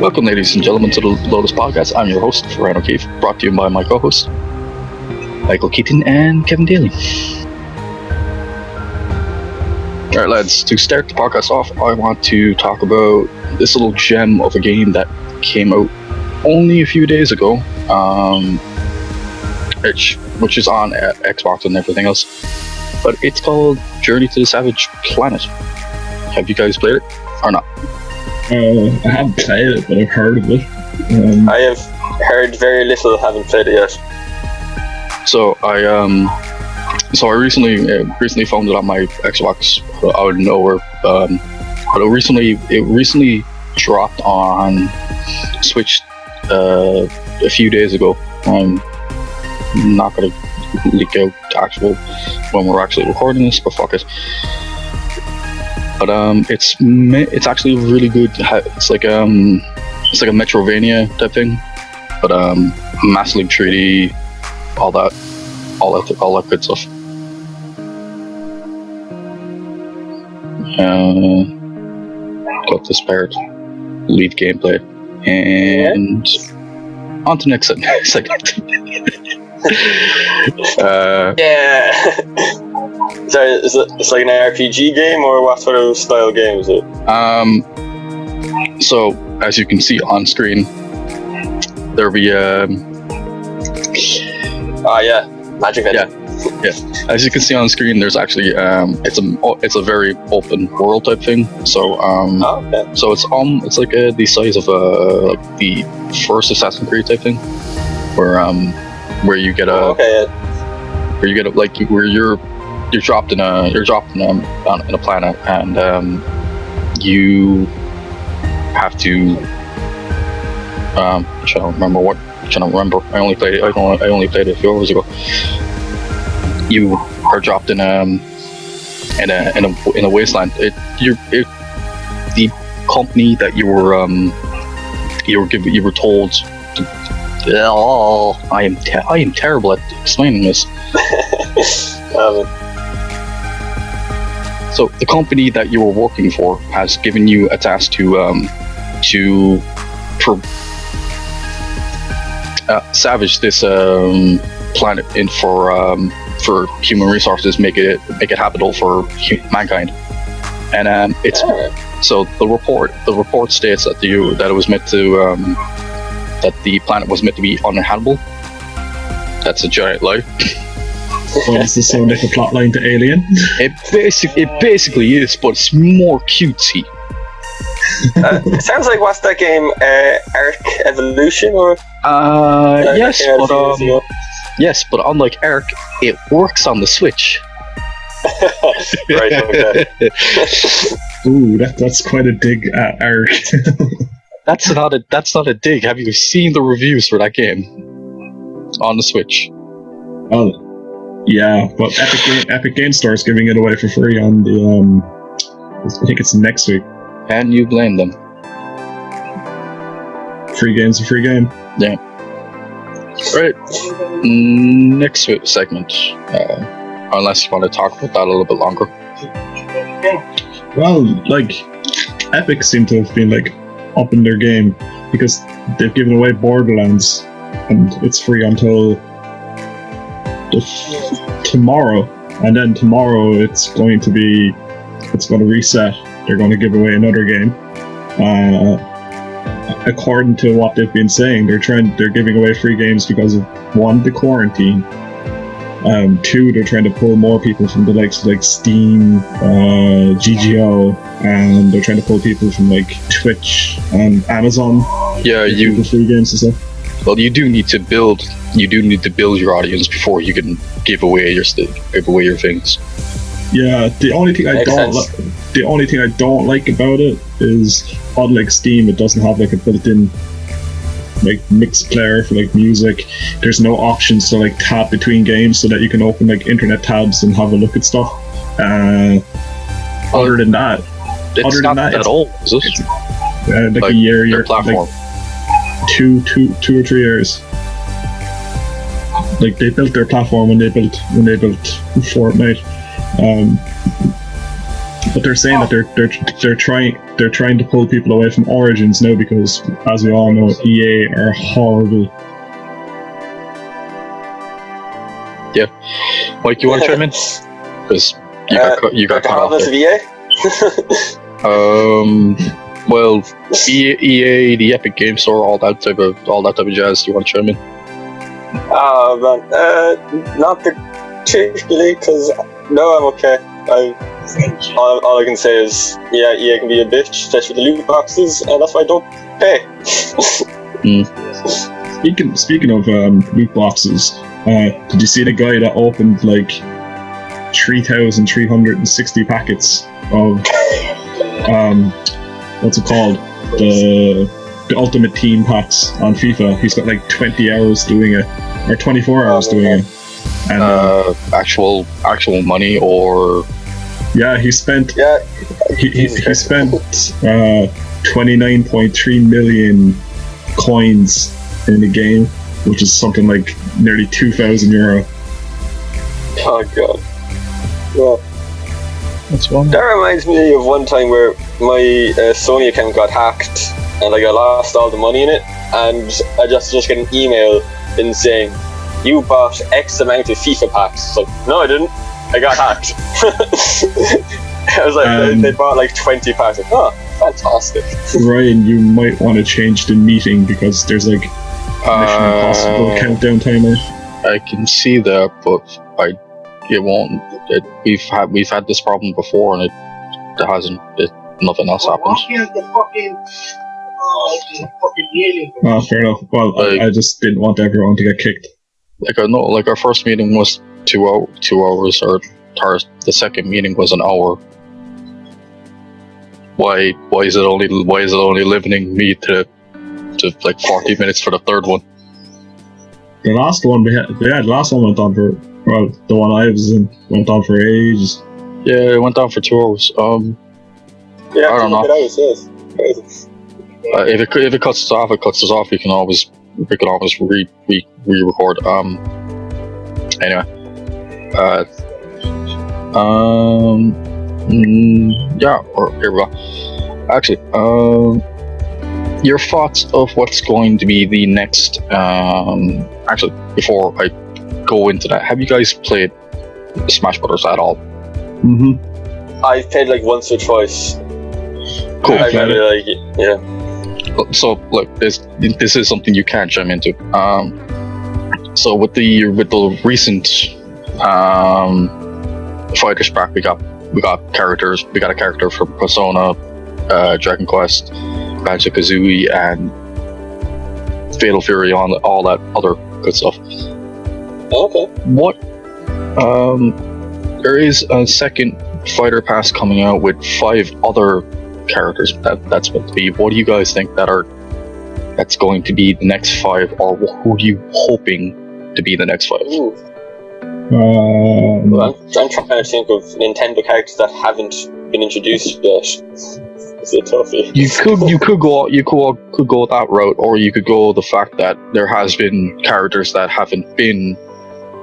Welcome, ladies and gentlemen, to the Lotus podcast. I'm your host, Ryan O'Keefe, brought to you by my co-hosts, Michael Keaton and Kevin Daly. Alright, lads, to start the podcast off, I want to talk about this little gem of a game that came out only a few days ago, which is on Xbox and everything else. But it's called Journey to the Savage Planet. Have you guys played it or not? I haven't played it, but I've heard of it. I have heard very little, haven't played it yet. So I recently found it on my Xbox out of nowhere. But it recently dropped on Switch a few days ago. I'm not gonna leak out the actual when we're actually recording this, but fuck it. But it's actually really good. It's like a Metrovania type thing, but massively 3D, all that good stuff. Got this part, lead gameplay, and on to the next segment. Yeah. Sorry, it's like an RPG game, or what sort of style game is it? So as you can see on screen, there'll be Magic Item. Yeah. As you can see on screen, there's actually it's a very open world type thing. So okay. So it's like the size of like the first Assassin's Creed type thing, where you get you're dropped in a planet, and you have to I'm trying to remember. I only played it a few hours ago. You are dropped in a wasteland. The company that you were told to, I am terrible at explaining this. So the company that you were working for has given you a task to savage this planet in for human resources, make it habitable for mankind. And so the report states that it was meant to that the planet was meant to be uninhabitable. That's a giant lie. Well, does this sound like a plotline to Alien? It basically is, but it's more cutesy. It sounds like, what's that game? Ark Evolution, or? Yes, but unlike Ark, it works on the Switch. Right. Okay. Ooh, that's quite a dig at Ark. That's not a dig. Have you seen the reviews for that game on the Switch? Oh, yeah, but Epic Game Store is giving it away for free on the I think it's next week. Can you blame them? Free game's a free game. Yeah. Right. Next segment. Unless you want to talk about that a little bit longer. Well, like, Epic seem to have been like up in their game because they've given away Borderlands, and it's free until tomorrow. And then tomorrow it's going to reset. They're going to give away another game. According to what they've been saying, they're giving away free games because of 1, the quarantine. 2, they're trying to pull more people from the likes of like Steam, GGO, and they're trying to pull people from like Twitch and Amazon. Yeah, free games and stuff. Well, you do need to build your audience before you can give away your things. Yeah, the only thing I don't like about it is, unlike Steam, it doesn't have like a built-in like mix player for like music. There's no options to like tab between games so that you can open like internet tabs and have a look at stuff. Other than that, it's old, is it? Like a year platform. Like 2 or 3 years. Like, they built their platform when they built Fortnite. But they're saying that they're trying to pull people away from Origins now because, as we all know, EA are horrible. Yeah, Mike, you want to chime in? Because you got cut off of there. EA? Well, EA, the Epic Game Store, all that type of jazz. Do you want to chime in? Oh man, not particularly, because no, I'm okay. All I can say is, yeah, EA can be a bitch, especially with the loot boxes, and that's why I don't pay. Speaking of loot boxes, did you see the guy that opened like 3,360 packets of what's it called, the Ultimate Team packs on FIFA? He's got like 20 hours doing it, or 24 hours doing it. And actual money, or yeah, he spent he spent 29.3 million coins in the game, which is something like nearly €2,000. Oh god. Yeah. That's one. That reminds me of one time where my Sony account got hacked and like I lost all the money in it, and I just get an email in saying, you bought X amount of FIFA packs. It's like, no I didn't, I got hacked. I was like, they bought like 20 packs. Like, oh, fantastic. Ryan, you might want to change the meeting because there's like Mission Impossible countdown timer. I can see that, but it won't. We've had this problem before, and nothing else happens. Oh, fair enough. Well, I just didn't want everyone to get kicked. Like I know, like our first meeting was 2 hours, or the second meeting was an hour. Why is it only limiting me to like 40 minutes for the third one? The last one the last one went on for, well, the one I was in went on for ages. Yeah, it went on for 2 hours. Yeah, I don't know. Hours, yes. If it cuts us off, it cuts us off. We can always re-record. Anyway. Yeah. Or here we go. Actually, your thoughts of what's going to be the next. Actually, before I go into that, have you guys played Smash Brothers at all? Mm-hmm. I've played like once or twice. Cool. I really like it. Yeah. So look, this is something you can chime into. So with the recent fighters pack, we got characters. We got a character from Persona, Dragon Quest, Banjo-Kazooie, and Fatal Fury, on all that other good stuff. Okay. What? There is a second fighter pass coming out with 5 other characters that's meant to be. What do you guys think that's going to be the next 5, or who are you hoping to be the next 5? Well, I'm trying to think of Nintendo characters that haven't been introduced yet. It's a toughie. You could go that route, or you could go the fact that there has been characters that haven't been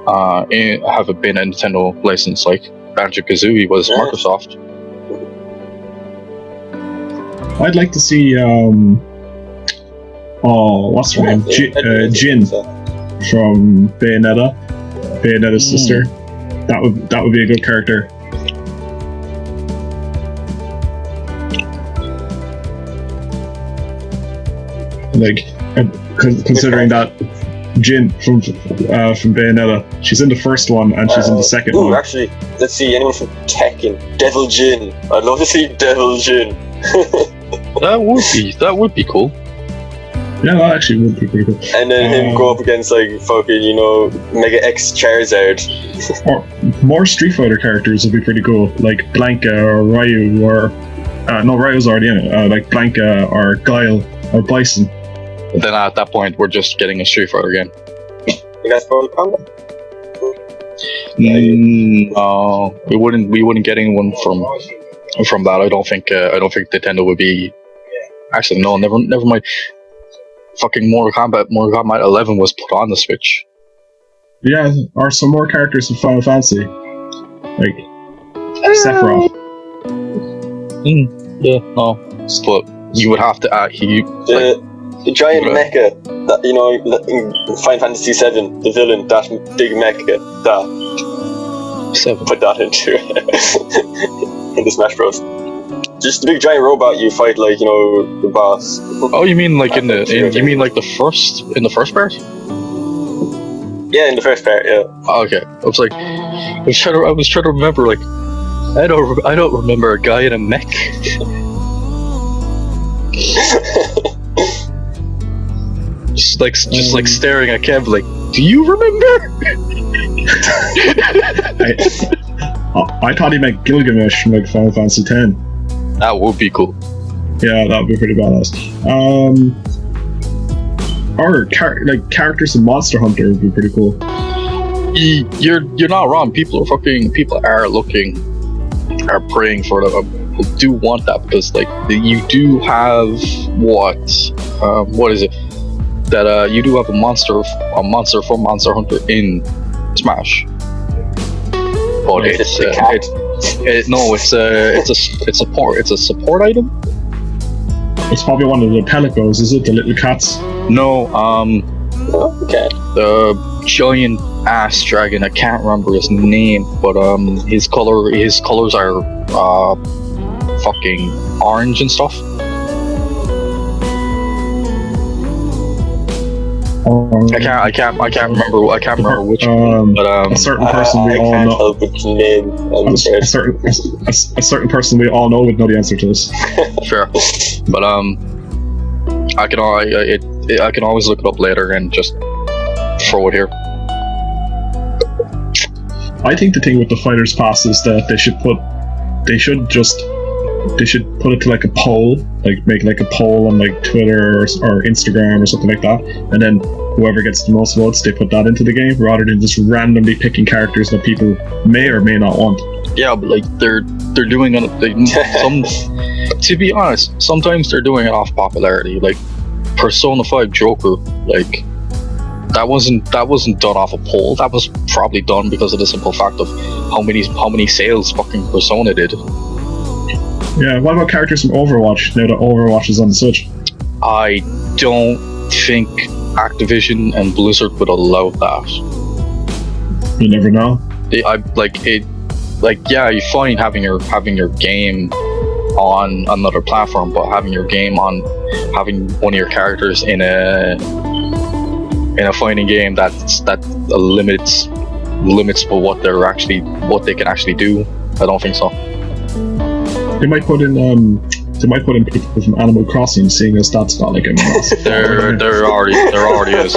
a Nintendo license, like Banjo-Kazooie was Microsoft. I'd like to see what's her name? Jin from Bayonetta's sister. That would be a good character. Like, considering that Jin from Bayonetta, she's in the first one and she's in the second one. Actually, let's see, anyone from Tekken, Devil Jin. I'd love to see Devil Jin. That would be cool. Yeah, that actually would be pretty cool. And then him go up against like fucking, Mega X Charizard. Or more Street Fighter characters would be pretty cool, like Blanka or Ryu, or no, Ryu's already in it. Like Blanka or Guile or Bison. But then at that point, we're just getting a Street Fighter game. You guys Mortal Kombat? No, we wouldn't get anyone from that. I don't think Nintendo would be. Actually, no, never mind. Fucking Mortal Kombat 11 was put on the Switch. Yeah, or some more characters from Final Fantasy, like Sephiroth. Yeah, no. But you would have to The giant mecha that in Final Fantasy VII, the villain, that big mecha, that 7. put that into into Smash Bros. Just the big giant robot you fight, like the boss. Oh, you mean like in the first part? Yeah, in the first part, yeah. Okay, I was trying to remember, like, I don't remember a guy in a mech. just like staring at Kev, like, do you remember? I thought he meant Gilgamesh from like Final Fantasy X. That would be cool. Yeah, that would be pretty badass. Or characters in Monster Hunter would be pretty cool. You're not wrong. People are praying for that. People do want that because like you do have what is it? That you do have a monster from Monster Hunter in Smash. But it's a support item. It's probably one of the Pelicos, is it? The little cats? No, okay. The giant ass dragon. I can't remember his name, but his colors are fucking orange and stuff. I can't remember which one, but a certain person we all know. A certain person we all know would know the answer to this. Sure, but I can always look it up later and just throw it here. I think the thing with the Fighters Pass is that they should put it to like a poll, like make like a poll on like Twitter or Instagram or something like that, and then whoever gets the most votes, they put that into the game rather than just randomly picking characters that people may or may not want. Yeah, but like they're doing it. To be honest, sometimes they're doing it off popularity. Like Persona 5 Joker, like that wasn't done off a poll. That was probably done because of the simple fact of how many sales fucking Persona did. Yeah, what about characters from Overwatch now that Overwatch is on the Switch? I don't think Activision and Blizzard would allow that. You never know. Yeah, you're fine having your game on another platform, but having your game having one of your characters in a fighting game that limits what they can actually do. I don't think so. They might put in people from Animal Crossing, seeing as that's got like a massive. there already is.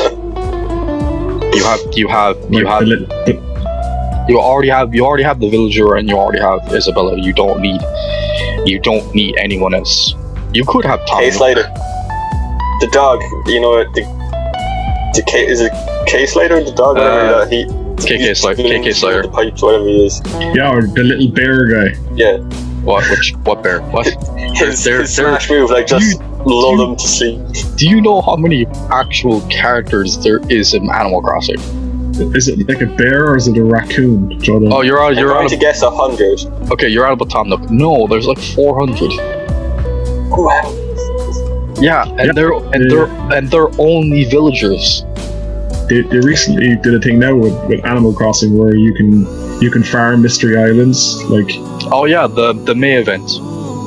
You already have the villager and you already have Isabella. You don't need anyone else. You could have Tom. Case Slider, the dog. Is it Case Slider, the dog? KK Slider. The pipes, whatever he is. Yeah, or the little bear guy. Yeah. What bear? What? His smash move, like just lull them to sleep. Do you know how many actual characters there is in Animal Crossing? Is it like a bear or is it a raccoon, Jordan? Oh, you're trying to guess 100. Okay, you're out of Tom Nook. No, there's like 400. Oh wow. Yeah, and they're only villagers. They recently did a thing now with Animal Crossing where you can farm mystery islands, like. Oh yeah, the May event.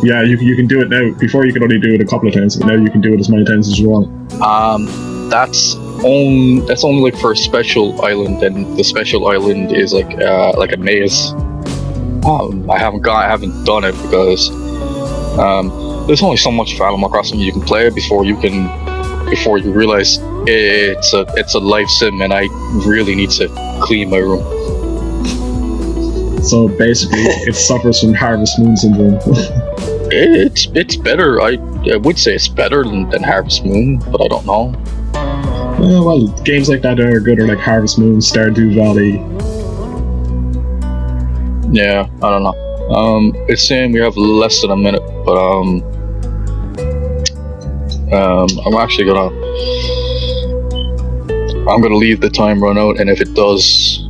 Yeah, you can do it now. Before you could only do it a couple of times, but now you can do it as many times as you want. That's only like for a special island, and the special island is like a maze. I haven't done it because there's only so much for Animal Crossing you can play before you realize it's a life sim, and I really need to clean my room. So basically, it suffers from Harvest Moon syndrome. It's better. I would say it's better than Harvest Moon, but I don't know. Well, games like that are good, or like Harvest Moon, Stardew Valley. Yeah, I don't know. It's saying we have less than a minute, but I'm actually gonna leave the time run out, and if it does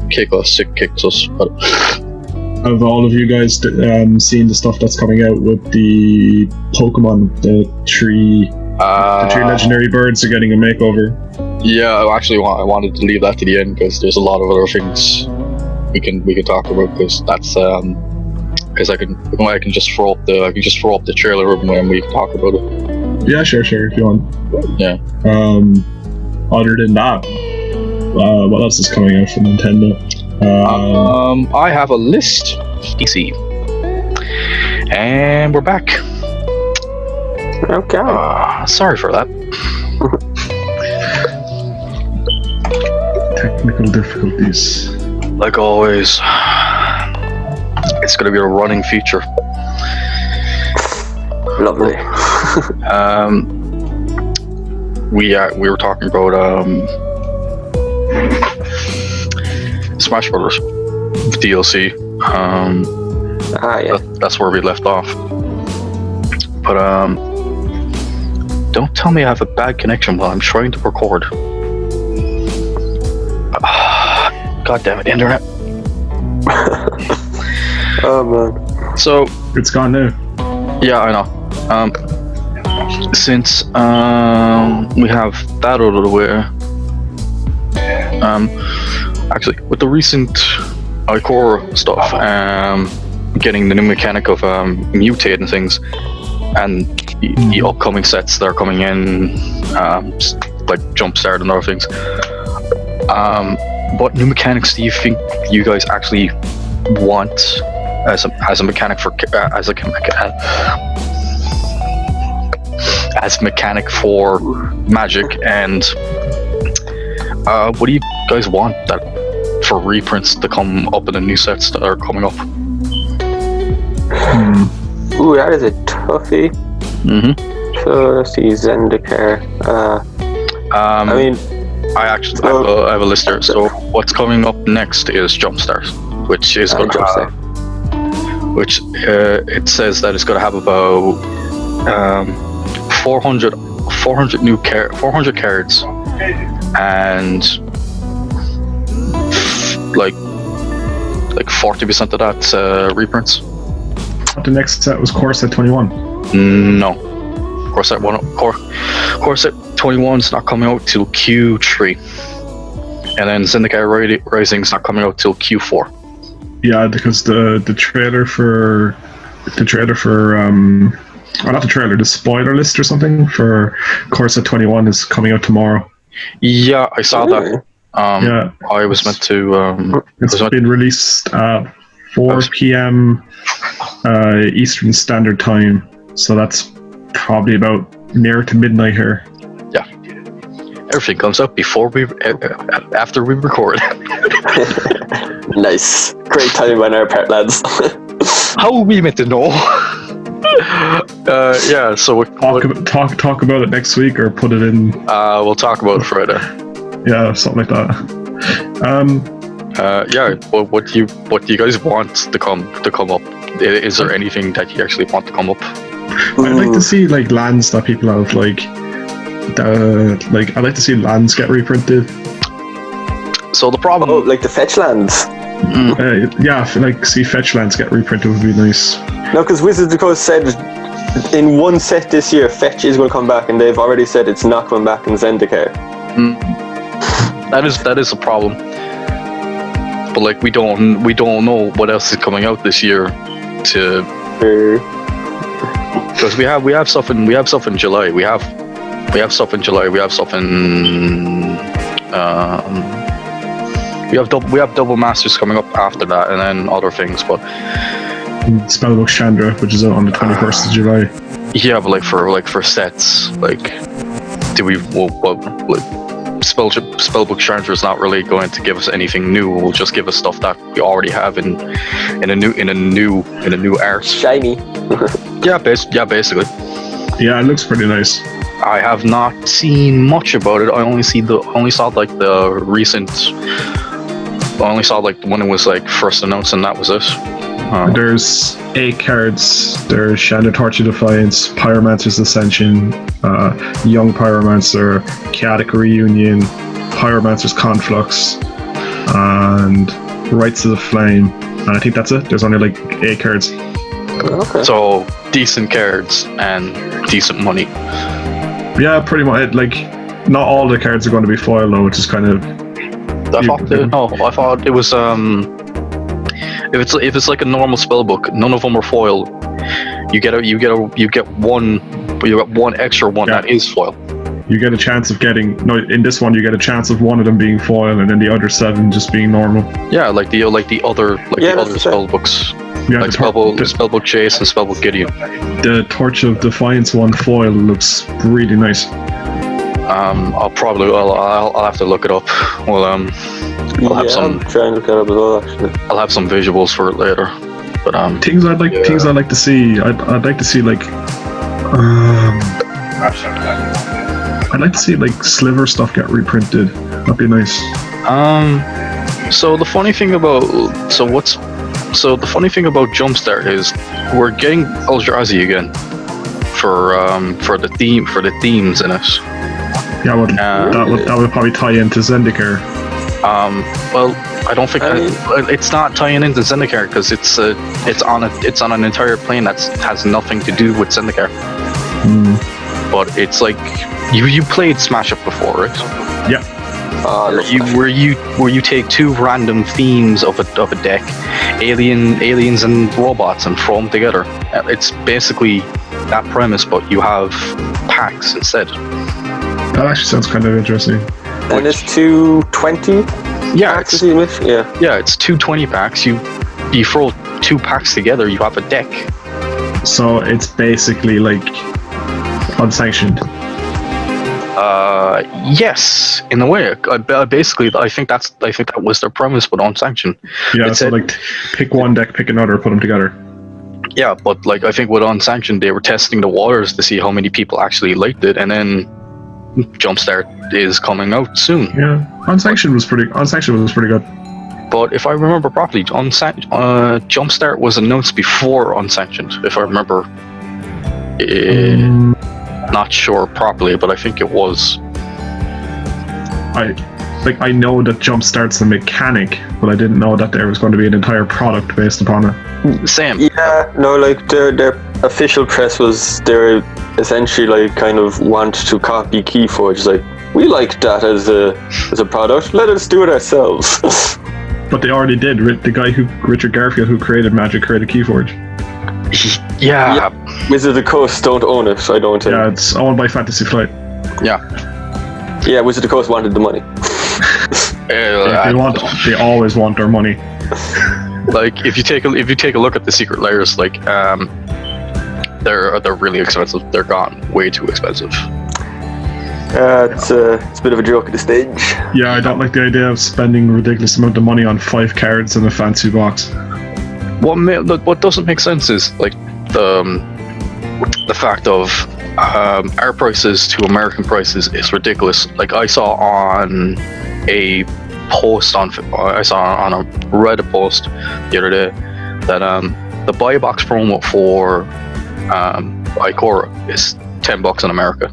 kick us, it kicks us. But Have all of you guys seen the stuff that's coming out with the Pokemon? The three legendary birds are getting a makeover. Yeah, I wanted to leave that to the end because there's a lot of other things we can talk about, because that's because I can just throw up the trailer when we talk about it. Yeah, sure, if you want. Yeah. Other than that, what else is coming out from Nintendo? I have a list. Easy. And we're back. Okay. Sorry for that. Technical difficulties. Like always, it's going to be a running feature. Lovely. We were talking about Smash Brothers DLC. Yeah. That's where we left off. But don't tell me I have a bad connection while I'm trying to record. God damn it, internet. Oh man. So It's gone now. yeah, I know. Since we have that out of the way, actually with the recent iCore stuff, getting the new mechanic of mutating things, and the upcoming sets that are coming in, like Jumpstart and other things. What new mechanics do you think you guys actually want as a mechanic for as mechanic for Magic, and what do you guys want that for reprints to come up in the new sets that are coming up? Ooh, that is a toughie. So let's see, Zendikar. I mean, I actually I have a list here. So what's coming up next is Jumpstart, which is going to have, which it says that it's going to have about 400 cards, and like 40% of that's reprints. The next set was Core Set 21. No, Core Set 21 is not coming out till Q3, and then Zendikar Rising is not coming out till Q4. Yeah, because the trailer for the spoiler list or something for Core Set 21 is coming out tomorrow. Yeah, I saw that. Yeah, I was meant to. it's been released at 4 p.m. Eastern Standard Time, so that's probably about near to midnight here. Yeah, everything comes up after we record. nice, great timing on our part, lads. How are we meant to know? Yeah, so we'll talk about it next week, or put it in. We'll talk about it Friday. Yeah, something like that. Yeah. Well, what do you guys want to come up? Is there anything that you actually want to come up? I'd like to see like lands that people have I'd like to see lands get reprinted. So the problem, like the fetch lands. Yeah, see fetch lands get reprinted would be nice. No, because Wizards of the Coast said in one set this year, fetch is going to come back, and they've already said it's not coming back in Zendikar. That is a problem. But like we don't know what else is coming out this year, because we have stuff in July. We have stuff in July. We have stuff in. We have double masters coming up after that, and then other things. But Spellbook Chandra, which is out on the 21st of July. Yeah, but like for sets, Spellbook Chandra is not really going to give us anything new. It will just give us stuff that we already have in a new art. Shiny. Yeah, basically. Yeah, it looks pretty nice. I have not seen much about it. I only saw the recent. I only saw when it was first announced, and that was it. There's 8 cards. There's Chandra Torch of Defiance, Pyromancer's Ascension, Young Pyromancer, Chaotic Reunion, Pyromancer's Conflux, and Rites of the Flame, and I think that's it. There's only like 8 cards. Okay. So decent cards and decent money. Yeah, pretty much. Like, not all the cards are going to be foil though, which is kind of. I thought it was if it's like a normal spell book, none of them are foil. You get one extra one that is foil. You get a chance of getting in this one. You get a chance of one of them being foil, and then the other 7 just being normal. Yeah, like the other spell books. Yeah, like Spellbook Chase and Spellbook Gideon. The Torch of Defiance one foil looks really nice. I'll have to look it up. Well, I'll have some. I'm trying to look it up as well. Actually, I'll have some visuals for it later. But things I'd like to see. I'd like to see like I'd like to see like Sliver stuff get reprinted. That'd be nice. So the funny thing about Jumpstart is we're getting Eldrazi again for the themes in it. Yeah, well, that would probably tie into Zendikar. Well, I don't think it's not tying into Zendikar because it's on an entire plane that has nothing to do with Zendikar. But it's like you played Smash Up before, right? Yeah. Where you take 2 random themes of a deck, aliens and robots, and throw them together. It's basically that premise, but you have packs instead. That actually sounds kind of interesting. And it's 220. Yeah, packs, yeah, it's 220 packs. You throw 2 packs together, you have a deck. So it's basically like unsanctioned. Yes, in a way. Basically, I think that was their premise with unsanctioned. Yeah, so like pick one deck, pick another, put them together. Yeah, but like I think with unsanctioned, they were testing the waters to see how many people actually liked it, and then Jumpstart is coming out soon. Yeah, unsanctioned was pretty good. But if I remember properly, Jumpstart was announced before unsanctioned. If I remember, not sure properly, but I think it was. I know that Jumpstart's a mechanic, but I didn't know that there was going to be an entire product based upon it. Same. Yeah, no, like their official press was they're essentially like kind of want to copy Keyforge. Like, we like that as a product. Let us do it ourselves. But they already did. The guy Richard Garfield, who created Magic, created Keyforge. Yeah. Wizards of the Coast don't own it, I don't think. Yeah, it's owned by Fantasy Flight. Yeah. Yeah, Wizards of the Coast wanted the money. They always want their money. Like if you take a look at the secret layers, like they're really expensive. They're gone way too expensive. It's a bit of a joke at this stage. Yeah, I don't like the idea of spending a ridiculous amount of money on 5 cards in a fancy box. What doesn't make sense is like the fact of our prices to American prices is ridiculous. Like I saw on a Reddit post the other day that the buy box promo for Ikora is $10 in America.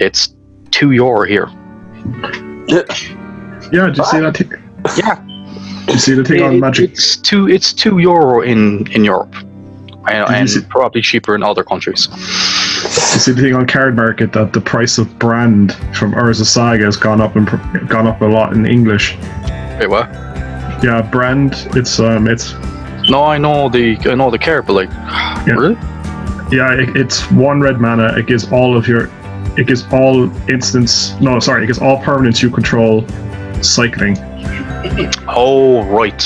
It's €2 here. Yeah, did you see that? Yeah. Did you see the thing on Magic? It's €2 in Europe, and probably cheaper in other countries. You see the thing on Card Market that the price of Brand from Urza Saga has gone up a lot in English. Wait, what? Yeah, Brand. It's No, I know the card, but like, really? Yeah, it's 1 red mana. It gives all permanents you control cycling. Oh, right.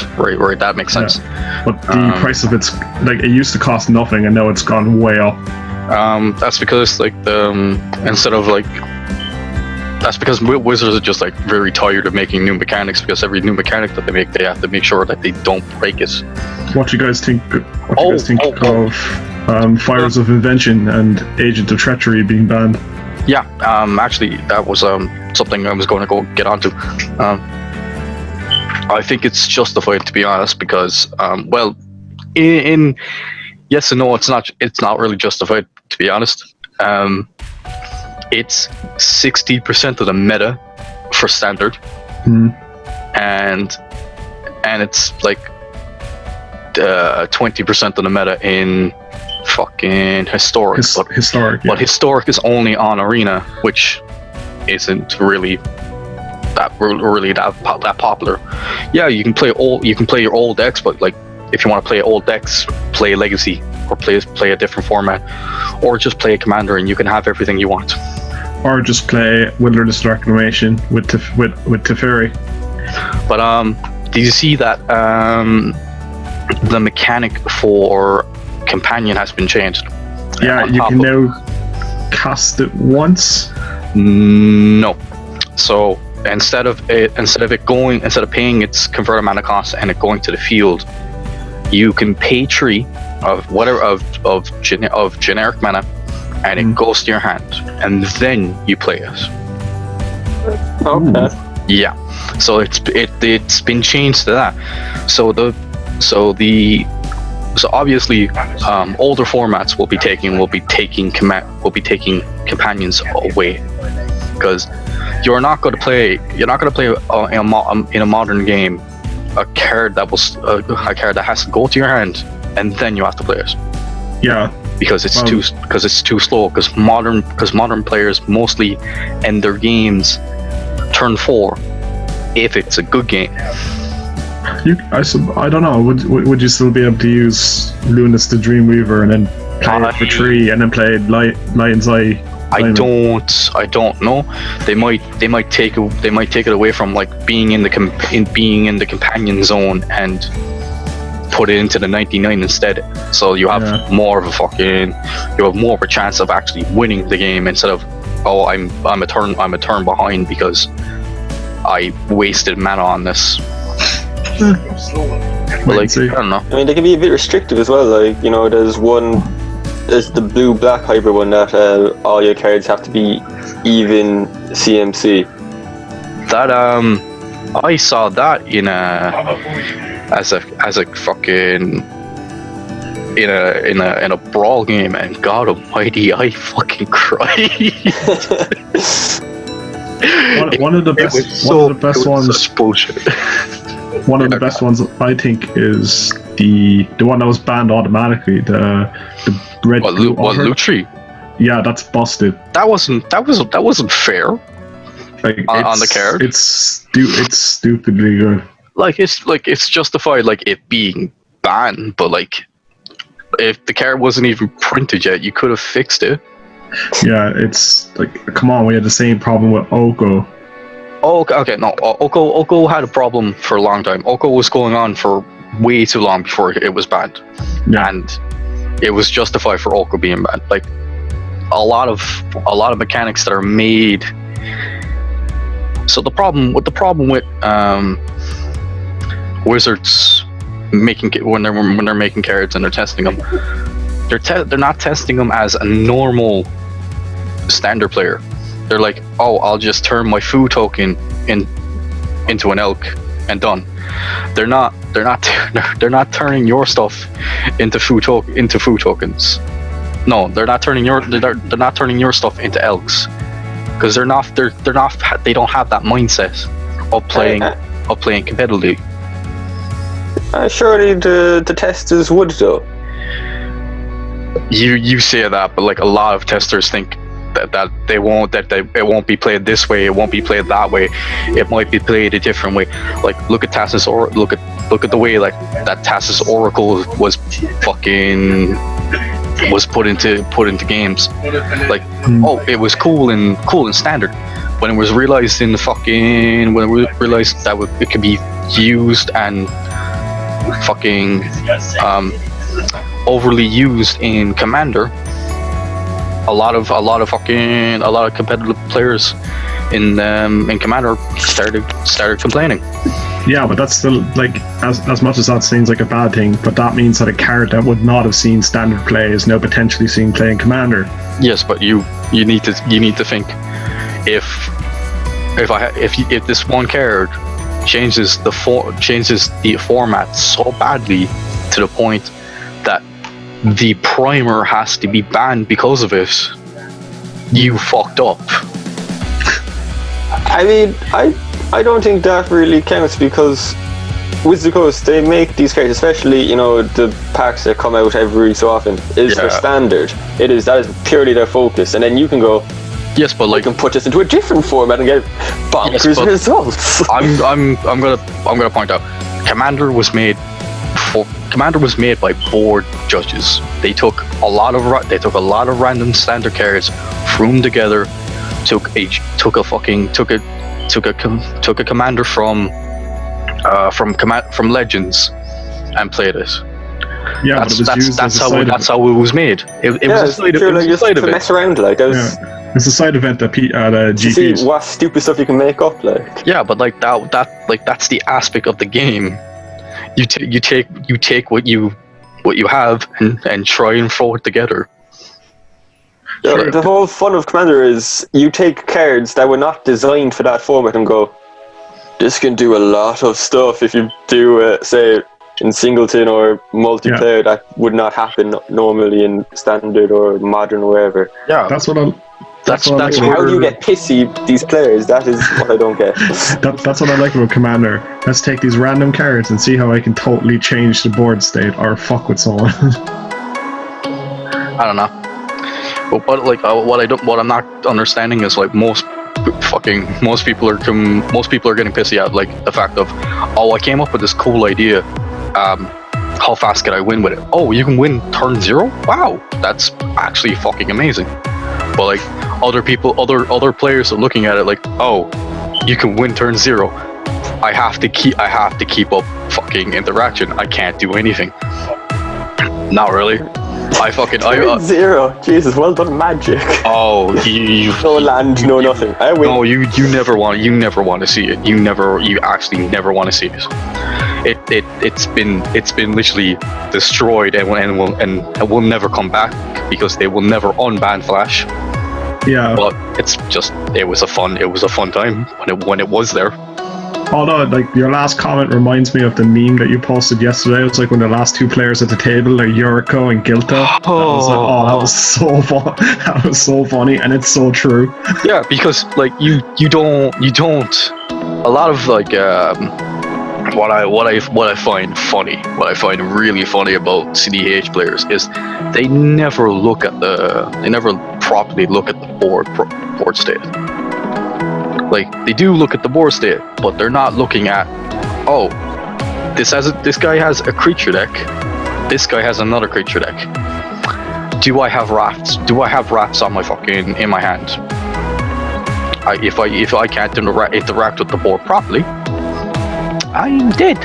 That makes sense. Yeah. But the price of it's like it used to cost nothing, and now it's gone way up. That's because like that's because Wizards are just like very tired of making new mechanics, because every new mechanic that they make, they have to make sure that they don't break it. What do you guys think? Of Fires of Invention and Agent of Treachery being banned? Yeah, actually, that was something I was going to go get onto. I think it's justified, to be honest, because in yes and no, it's not really justified, to be honest. It's 60% of the meta for standard, and and it's like 20% of the meta in fucking historic. Historic. But historic is only on arena, which isn't really that popular. Yeah, you can play your old decks, but like if you want to play old decks, play legacy or play a different format, or just play a commander and you can have everything you want. Or just play Wilderness Reclamation with Teferi. But do you see that the mechanic for companion has been changed? Yeah, you can now cast it once. No. So instead of paying its converter mana cost and it going to the field, you can pay 3 of whatever of generic mana, and it goes to your hand, and then you play it. Okay. Yeah. So it's been changed to that. So obviously older formats will be taking companions away, because you're not going to play in a modern game a card that has to go to your hand and then you have to play it. Yeah. Because it's too slow. Because modern players mostly end their games turn 4 if it's a good game. I don't know. Would you still be able to use Lunas the Dreamweaver and then play it for 3 and then play Lion's Eye? I don't know. They might take it away from like being in the companion zone and put it into the 99 instead. So you have more of a chance of actually winning the game instead of I'm a turn behind because I wasted mana on this. But like, I don't know. I mean, they can be a bit restrictive as well. Like, you know, there's the blue-black hybrid one that all your cards have to be even CMC. That I saw that in as a fucking in a brawl game, and God Almighty, I fucking cried. One of the best ones. Bullshit. One of the best ones, I think, is the one that was banned automatically. The red. Lutri? Yeah, that's busted. That wasn't fair. Like on the card. It's stupidly good. It's justified, like it being banned, but like if the card wasn't even printed yet, you could have fixed it. Yeah, it's like, come on, we had the same problem with Oko. Oh, okay, no, Oko had a problem for a long time. Oko was going on for way too long before it was banned, and it was justified for Oko being banned. Like a lot of mechanics that are made. So the problem with Wizards when they're making cards and they're testing them, they're not testing them as a normal standard player. They're like, oh, I'll just turn my food token into an elk and done. They're not turning your stuff into food tokens. No, they're not turning your stuff into elks, because they don't have that mindset of playing competitively. Surely the testers would though. You say that, but like a lot of testers think that it won't be played this way, it won't be played that way, it might be played a different way. Like look at Tassis, or look at the way like that Tassis Oracle was put into games. Like oh, it was cool in standard. When it was realized that it could be used and fucking overly used in Commander, a lot of competitive players in Commander started complaining. Yeah, but that's still like, as much as that seems like a bad thing, but that means that a card that would not have seen standard play is now potentially seen play in Commander. Yes, but you need to think, if this one card changes the format so badly to the point that the primer has to be banned because of it, you fucked up. I mean, I don't think that really counts, because Wizards of the Coast, they make these characters, especially, you know, the packs that come out every so often, is their standard. That is purely their focus. And then you can go, yes, but like, you can put this into a different format and get bonkers results. I'm gonna point out, Commander was made by board judges. They took a lot of random standard cards, threw them together, took a commander from Legends and played it. Yeah, but it was used as a side event. That's how it was made. It was a side event. Mess around, like, it's a side event at GPs. See what stupid stuff you can make up, like. Yeah, but like that's the aspect of the game. You take what you have and try and throw it together. Yeah, the whole fun of Commander is you take cards that were not designed for that format and go, this can do a lot of stuff. If you do say in singleton or multiplayer, that would not happen normally in standard or modern or wherever. Yeah, that's what I. That's how do you get pissy these players? That is what I don't get. That's what I like about Commander. Let's take these random cards and see how I can totally change the board state or fuck with someone. I don't know, but like what I'm not understanding is like most people are getting pissy at like the fact of, oh, I came up with this cool idea. How fast can I win with it? Oh, you can win turn 0? Wow, that's actually fucking amazing. But like other players are looking at it like, oh, you can win turn 0. I have to keep up fucking interaction. I can't do anything. Not really. Turn 0. Jesus, well done, Magic. Oh, you no land, no nothing. I win. No, you never want to see it. You actually never want to see it. It's been literally destroyed and will never come back because they will never unban Flash. Yeah. But it was a fun time when it was there. Although, like, your last comment reminds me of the meme that you posted yesterday. It was like when the last two players at the table are Yuriko and Gilta. That was so fun. That was so funny, and it's so true. Yeah, because like you don't. A lot of like what I find funny, what I find really funny about CDH players is they never properly look at the board state. Like, they do look at the board state, but they're not looking at, oh, this guy has a creature deck, this guy has another creature deck. Do I have rafts? Do I have rafts on my in my hand? If I can't interact with the board properly, I'm dead.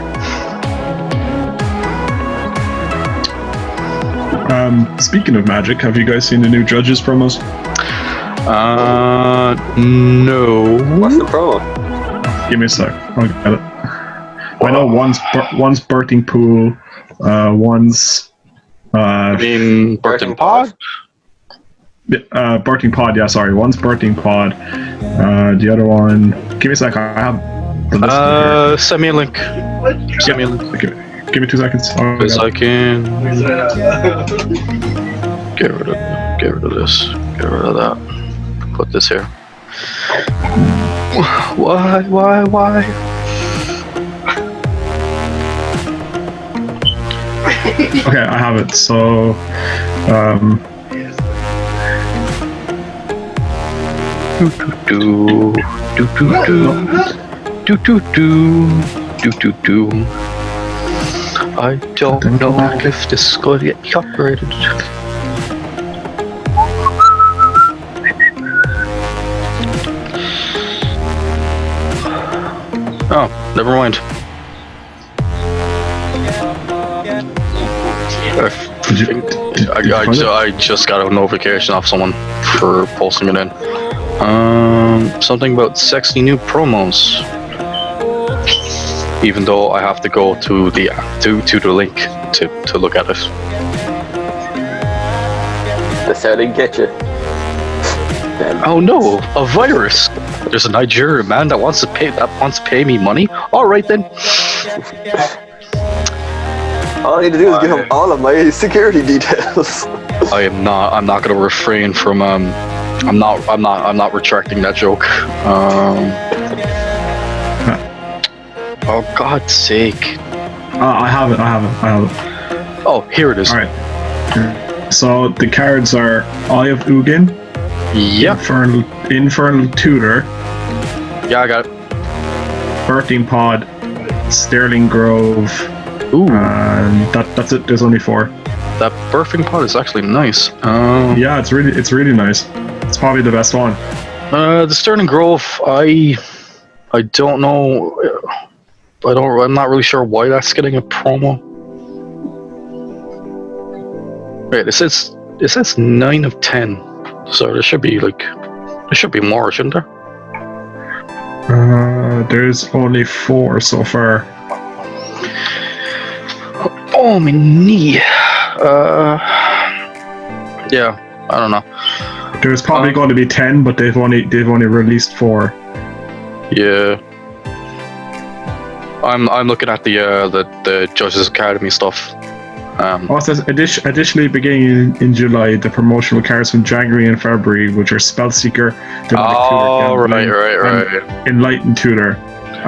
Speaking of Magic, have you guys seen the new Judges promos? No. What's the promo? Give me a sec. I'll get it. I know one's Birthing Pool, one's Birthing Pod? Birthing Pod, yeah, sorry. One's Birthing Pod. The other one, give me a sec, I have the list here. Send me a link. Give me 2 seconds. Because I can get rid of this. Get rid of that. Put this here. Why? Okay, I have it. So, I don't know if this is going to get copyrighted. Oh, never mind. I just got a notification off someone for posting it in. Something about sexy new promos. Even though I have to go to the link to look at it. That's how they get you. Oh no, a virus! There's a Nigerian man that wants to pay me money. All right then. All I need to do is give him all of my security details. I'm not gonna refrain from I'm not retracting that joke. Oh God's sake. I have it. Oh, here it is. All right. So the cards are Eye of Ugin, Yep. Infernal Tutor, Yeah, I got it. Birthing Pod, Sterling Grove, Ooh, and that's it. There's only 4. that birthing pod is actually nice. Yeah, it's really nice. It's probably the best one. The Sterling Grove, I don't know. I'm not really sure why that's getting a promo. Wait, it says 9 of 10. So there should be more, shouldn't there? There's only 4 so far. Oh, my knee. Yeah, I don't know. There's probably going to be 10, but they've only released 4. Yeah. I'm looking at the Judges Academy stuff. It says additionally beginning in July, the promotional cards from January and February, which are Spellseeker, Demonic Tutor, right. and Enlightened Tutor,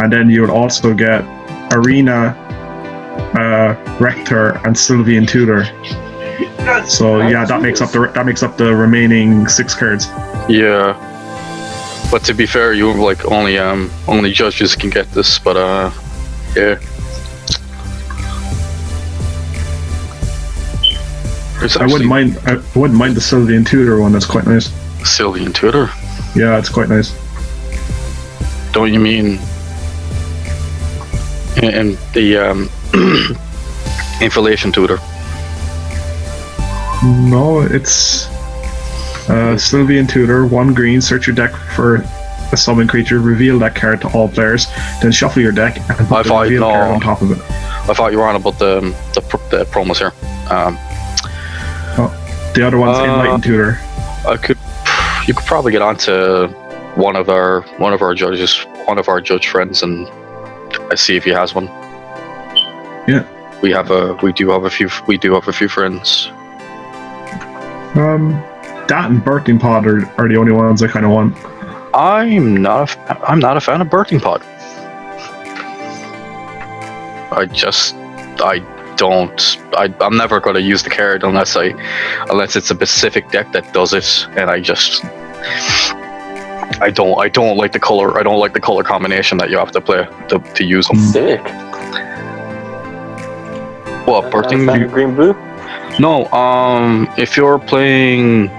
and then you would also get Arena, Rector, and Sylvian Tutor. So yeah, that makes up the remaining 6 cards. Yeah. But to be fair, you like only judges can get this, but yeah. I wouldn't mind the Sylvian Tutor one. That's quite nice. Sylvian Tutor? Yeah, it's quite nice. Don't you mean in the Inflation Tutor? No, it's Sylvian Tutor, 1 green, search your deck for a summon creature, reveal that card to all players, then shuffle your deck and put the reveal card on top of it. I thought you were on about the promos here. The other one's Enlightened Tutor. You could probably get onto one of our judge friends and see if he has one. Yeah. We do have a few friends. That and Birthing Pod are the only ones I kind of want. I'm not a fan of Birthing Pod. I'm never going to use the card unless it's a specific deck that does it, and I don't like the color. I don't like the color combination that you have to play to use them. Sick. What, Birthing? Green blue? No, if you're playing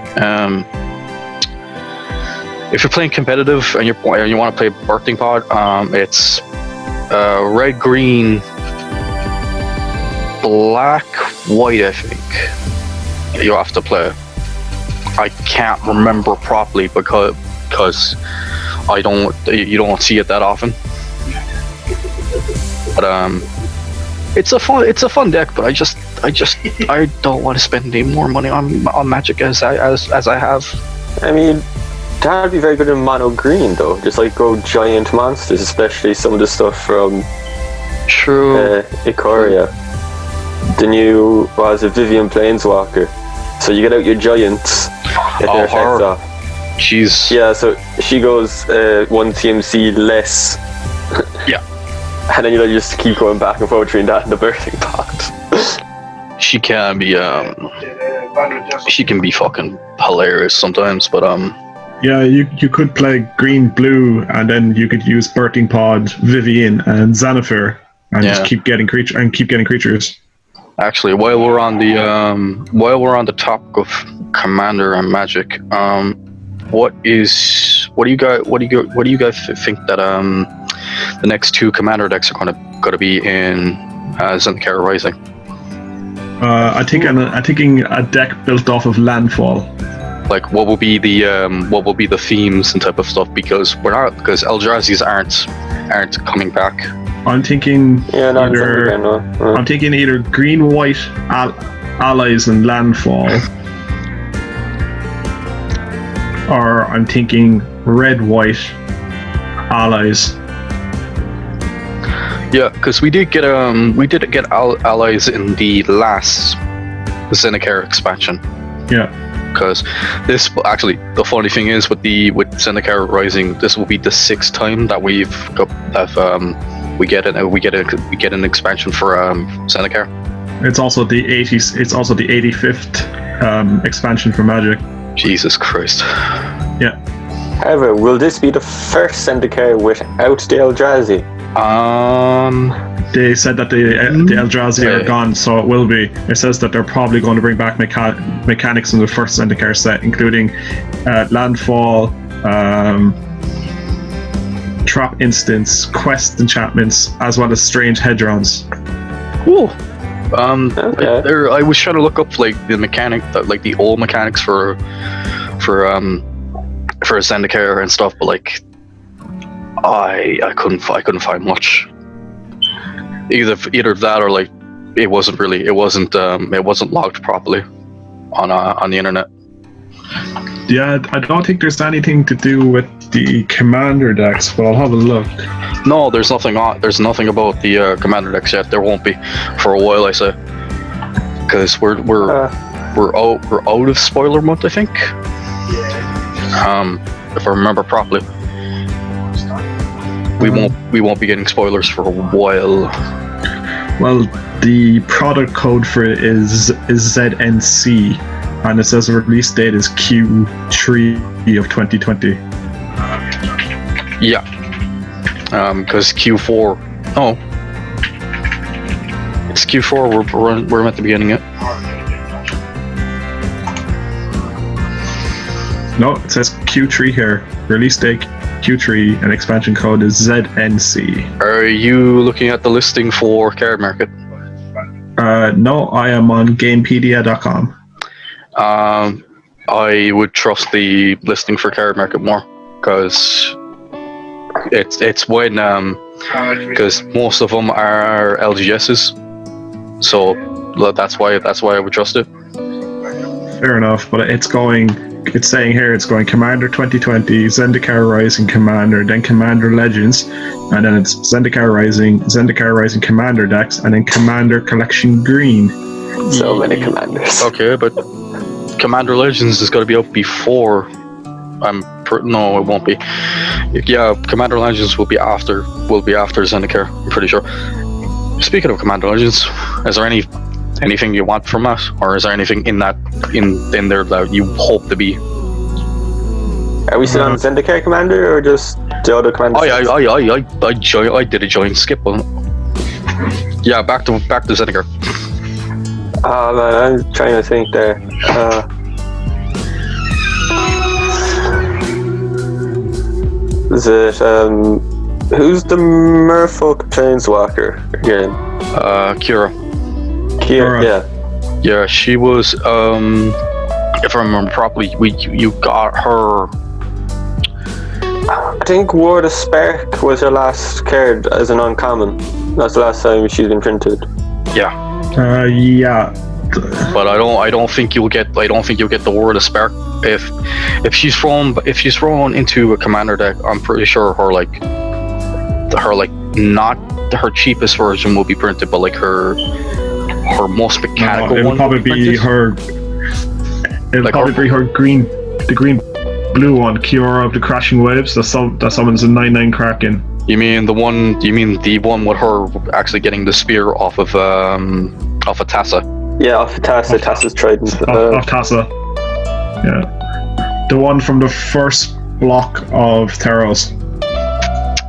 competitive and you want to play Birthing Pod, it's red, green, black, white, I think you have to play. I can't remember properly because you don't see it that often. But it's a fun deck, but I don't want to spend any more money on Magic as I have. I mean, that'd be very good in mono green though. Just like go giant monsters, especially some of the stuff from Ikoria. The new Vivian Planeswalker. So you get out your giants, get their effects off. Jeez. Yeah, so she goes 1 TMC less. Yeah. And then you just keep going back and forth between that and the Birthing Pod. She can be fucking hilarious sometimes, but yeah, you could play green blue and then you could use Birthing Pod, Vivian, and Xanathar and just keep getting creatures. Actually, while we're on the topic of Commander and Magic, what do you guys think that the next 2 Commander decks are gonna be in Zendikar Rising? I'm thinking a deck built off of landfall. Like, what will be the themes and type of stuff? Because Eldrazi's aren't coming back. I'm thinking either green white allies and landfall, or I'm thinking red white allies. Yeah, because we did get allies in the last Zendikar expansion. Yeah. Because the funny thing is with Zendikar Rising, this will be the 6th time that we get an expansion for Zendikar. It's also the 80s. It's also the 85th expansion for Magic. Jesus Christ. Yeah. However, will this be the first Zendikar without the Eldrazi? They said that the Eldrazi are gone, so it will be. It says that they're probably going to bring back mechanics from the first Zendikar set, including landfall, trap instants, quest enchantments, as well as strange hedrons. Cool. Okay. I was trying to look up like the mechanic, like the old mechanics for Zendikar and stuff, but like I couldn't find much. Either that or like it wasn't logged properly on the internet. Yeah, I don't think there's anything to do with the commander decks, but I'll have a look. No, there's nothing about the commander decks yet. There won't be for a while, I say, because we're out of spoiler month, I think. If I remember properly, we won't be getting spoilers for a while. Well, the product code for it is ZNC, and it says the release date is Q3 of 2020. Yeah, because Q4. Oh, it's Q4. We're meant to be getting it. No, it says Q3 here. Release date Q3, and expansion code is ZNC. Are you looking at the listing for Card Market? No, I am on Gamepedia.com. I would trust the listing for Card Market more, because it's when because most of them are LGSs, so that's why I would trust it. Fair enough, but it's saying here it's going Commander 2020, Zendikar Rising Commander, then Commander Legends, and then it's Zendikar Rising Commander decks, and then Commander Collection Green. So many commanders. Okay, but Commander Legends is going to be out before. No, it won't be. Yeah, Commander Legends will be after Zendikar, I'm pretty sure. Speaking of Commander Legends, is there anything you want from us, or is there anything in there that you hope to be? Are we still on Zendikar Commander, or just the other commander? I did a giant skip on it. Yeah, back to Zendikar. Man, I'm trying to think there. Is it who's the Merfolk Planeswalker again? Kira. Yeah. Yeah, she was. If I remember properly, you got her. I think Ward of Spark was her last card as an uncommon. That's the last time she's been printed. Yeah. Yeah. But I don't think you'll get the Word of Spark if she's thrown into a commander deck. I'm pretty sure not her cheapest version will be printed, but like her most mechanical one. It'll probably be her. It'll probably be her the green blue one, Cure of the Crashing Waves. That summons a 9/9 Kraken. You mean the one with her actually getting the spear off of Tassa? Yeah, off of Tassa. Tassa's Trident. Off Tassa. Yeah, the one from the first block of Theros.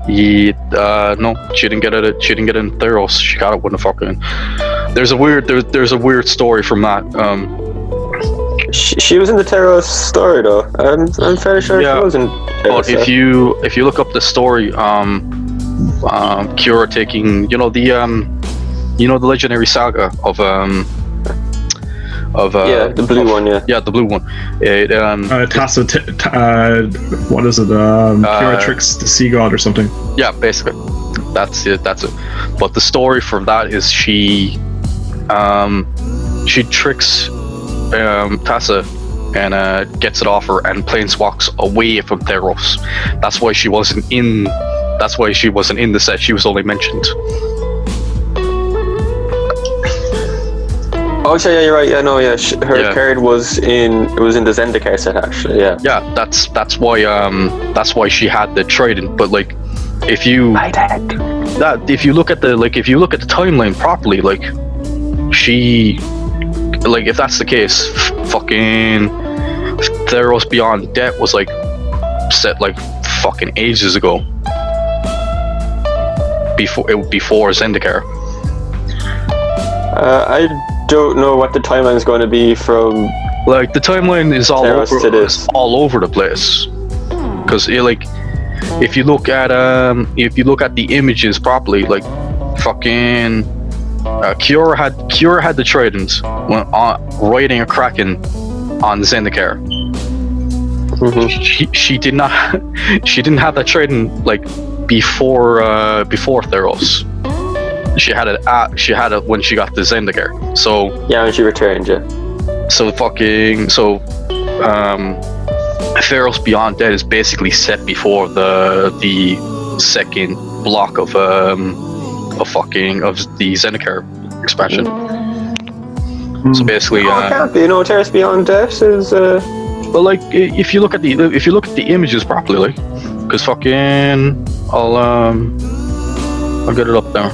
Yeah, no, she didn't get it. She didn't get it in Theros. She got it with the fucking. There's a weird story from that. She was in the Theros story though. I'm fairly sure she wasn't. But if you look up the story, Cura taking the legendary saga of the blue one, yeah, the blue one. Tassa, what is it? Cura tricks the sea god or something. Yeah, basically, that's it. But the story for that is she tricks Tassa and gets it off her and planeswalks away from Theros. That's why she wasn't in the set. She was only mentioned. Oh, yeah, you're right. Yeah, no, yeah. Her card was in the Zendikar set actually. Yeah. Yeah, that's why she had the Trident. But like, if you that if you look at the timeline properly, like she, like if that's the case, fucking Theros Beyond Debt was like set like fucking ages ago. Before Zendikar. I don't know what the timeline is going to be from. Like the timeline is all Theros over to this. all over the place. Because like if you look at the images properly, like fucking Kiora had the trident when riding a kraken on Zendikar. Mm-hmm. She did not she didn't have that trident like before Theros. She had it when she got the Zendikar. So Yeah, when she returned, yeah. so Theros Beyond Dead is basically set before the second block of the Zendikar expansion. So basically, It can't be. Terrace Beyond Death is. but like if you look at the images properly, like, because fucking I'll get it up there.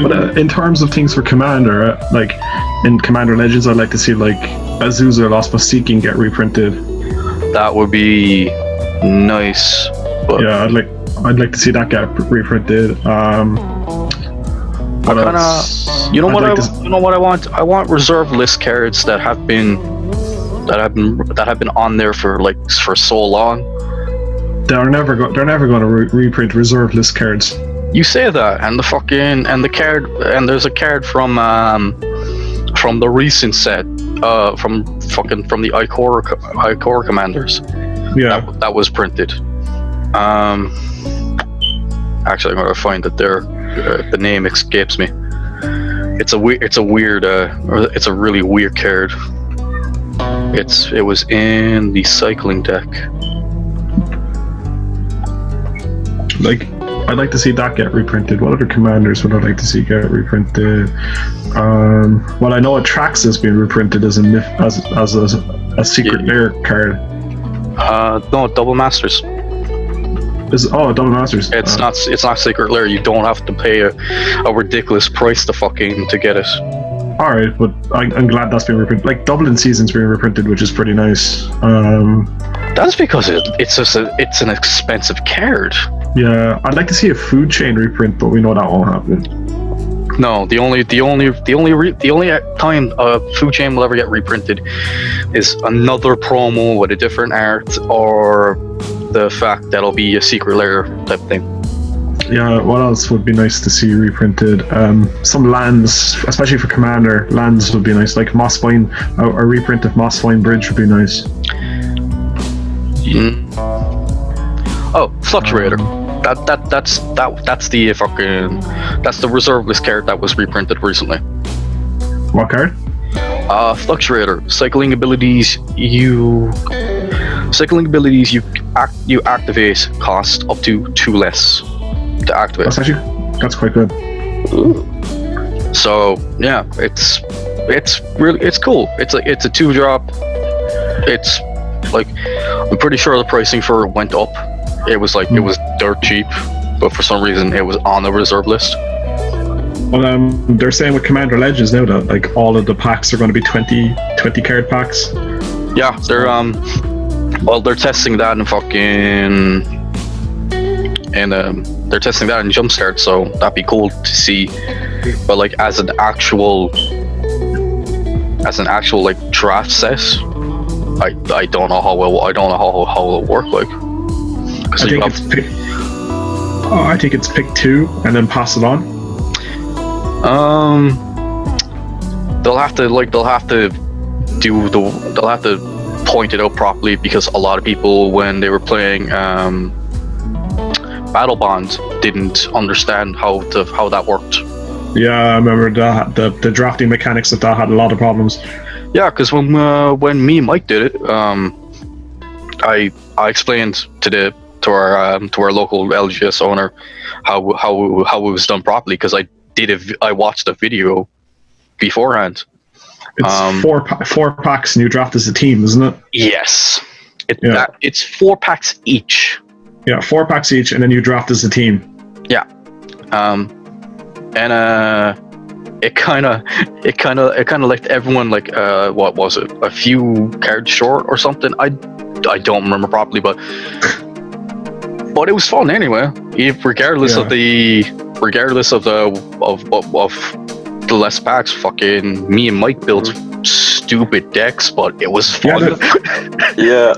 But in terms of things for Commander, like in Commander Legends, I'd like to see like Azusa Lost but Seeking get reprinted. That would be nice. But Yeah, I'd like to see that get reprinted. What else? You know what I'd I want? I want reserve list cards that have been on there for so long. They're never going to reprint reserve list cards. You say that, and there's a card from the recent set, from the Ikora Commanders. Yeah. That was printed. Actually, I'm gonna find it there. The name escapes me. It's a really weird card. It was in the cycling deck. Like, I'd like to see that get reprinted. What other commanders would I like to see get reprinted? Well, I know Atraxis being reprinted as a secret lair card. No, Double Masters. Double Masters. It's not secret lair. You don't have to pay a ridiculous price to get it. All right, but I'm glad that's being reprinted. Like Dublin Season's being reprinted, which is pretty nice. That's because it's an expensive card. Yeah, I'd like to see a food chain reprint, but we know that won't happen. No, the only time a food chain will ever get reprinted is another promo with a different art, or the fact that it'll be a secret lair type thing. Yeah, what else would be nice to see reprinted? Some lands, especially for Commander, lands would be nice. Like Mossvine, a reprint of Mossvine Bridge would be nice. Oh, Fluctuator. That's the reserve list card that was reprinted recently. What card? Fluctuator. Cycling abilities you activate cost up to 2 less to activate. That's quite good. Ooh. So yeah, it's cool. It's a 2-drop. It's like, I'm pretty sure the pricing for it went up. It was dirt cheap, but for some reason it was on the reserve list. Well, they're saying with Commander Legends now that like all of the packs are going to be 20 card packs. Yeah, they're testing that they're testing that in Jumpstart, so that'd be cool to see. But like as an actual like draft set, I don't know how it'll work like. I think it's pick 2 and then pass it on. They'll have to point it out properly, because a lot of people, when they were playing Battle Bond, didn't understand how that worked. Yeah, I remember that the drafting mechanics of that had a lot of problems. Yeah, because when me and Mike did it, I explained to our local LGS owner how it was done properly, because I watched a video beforehand. It's four packs and you draft as a team, isn't it? Yes. Yeah. It's 4 packs each. Yeah, 4 packs each, and then you draft as a team. It kind of left everyone like what was it, a few cards short or something. I don't remember properly, but it was fun anyway. Regardless of the less packs, fucking me and Mike built stupid decks, but it was fun. Yeah.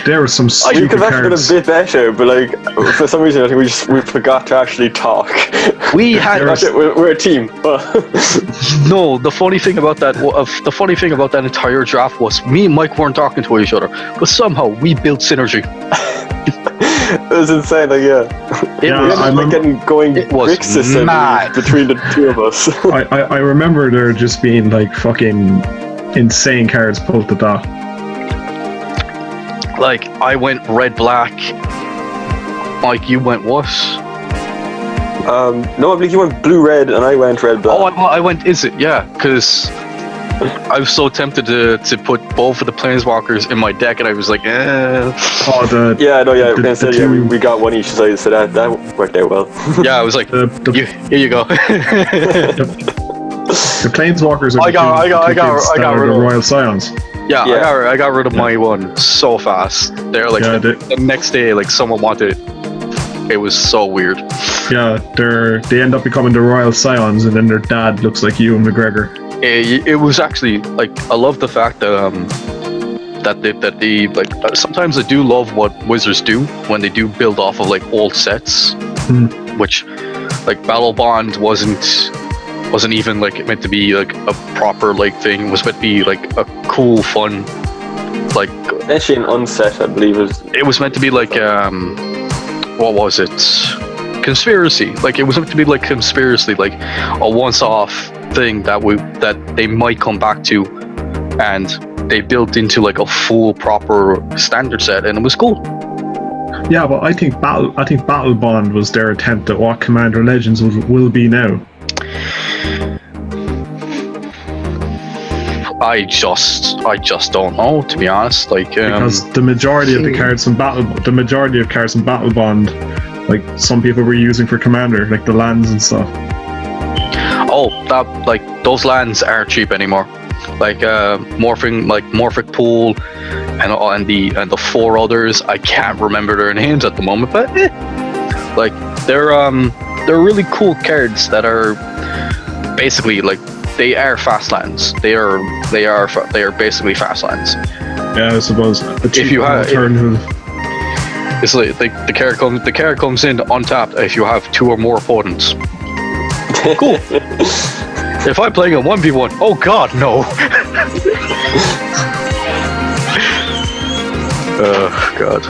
There were some We stupid could have actually cards. been a bit better, but like for some reason I think we forgot to actually talk. We had We're a team. no. The funny thing about that entire draft was me and Mike weren't talking to each other, but somehow we built synergy. It was insane. Like It was brick system mad. between the two of us. I remember there just being like fucking insane cards pulled to that. Like I went red black. Mike, you went what? No, I believe you went blue red and I went red black. Oh, I went is it? Yeah, because I was so tempted to put both of the planeswalkers in my deck, and I was like, eh. We got one each side, so that worked out well. Yeah, I was like, here you go. The planeswalkers are I got rid of Royal Scions. Yeah, I got rid of my one so fast. They're like the next day, like someone wanted it. It was so weird. Yeah, they end up becoming the Royal Scions, and then their dad looks like Ewan McGregor. It was actually like I love the fact that they like sometimes I do love what Wizards do when they do build off of like old sets, which like Battle Bond wasn't even like meant to be like a proper like thing. It was meant to be like a cool, fun, like actually an unset, I believe it was meant to be like what was it? Conspiracy. Like it was meant to be like conspiracy, like a once-off thing that they might come back to, and they built into like a full proper standard set, and it was cool. Yeah, but I think Battle Bond was their attempt at what Commander Legends will be now. I just don't know, to be honest. Like because the majority of cards in Battle Bond, like some people were using for Commander, like the lands and stuff. Oh, that like those lands aren't cheap anymore. Like Morphic Pool and the 4 others. I can't remember their names at the moment, but like they're really cool cards that are basically like they are fast lands. They are basically fast lands. Yeah, I suppose. If you have alternative. It's like the card comes in untapped if you have 2 or more opponents. Cool. If I'm playing a 1v1, oh god, no. Oh god.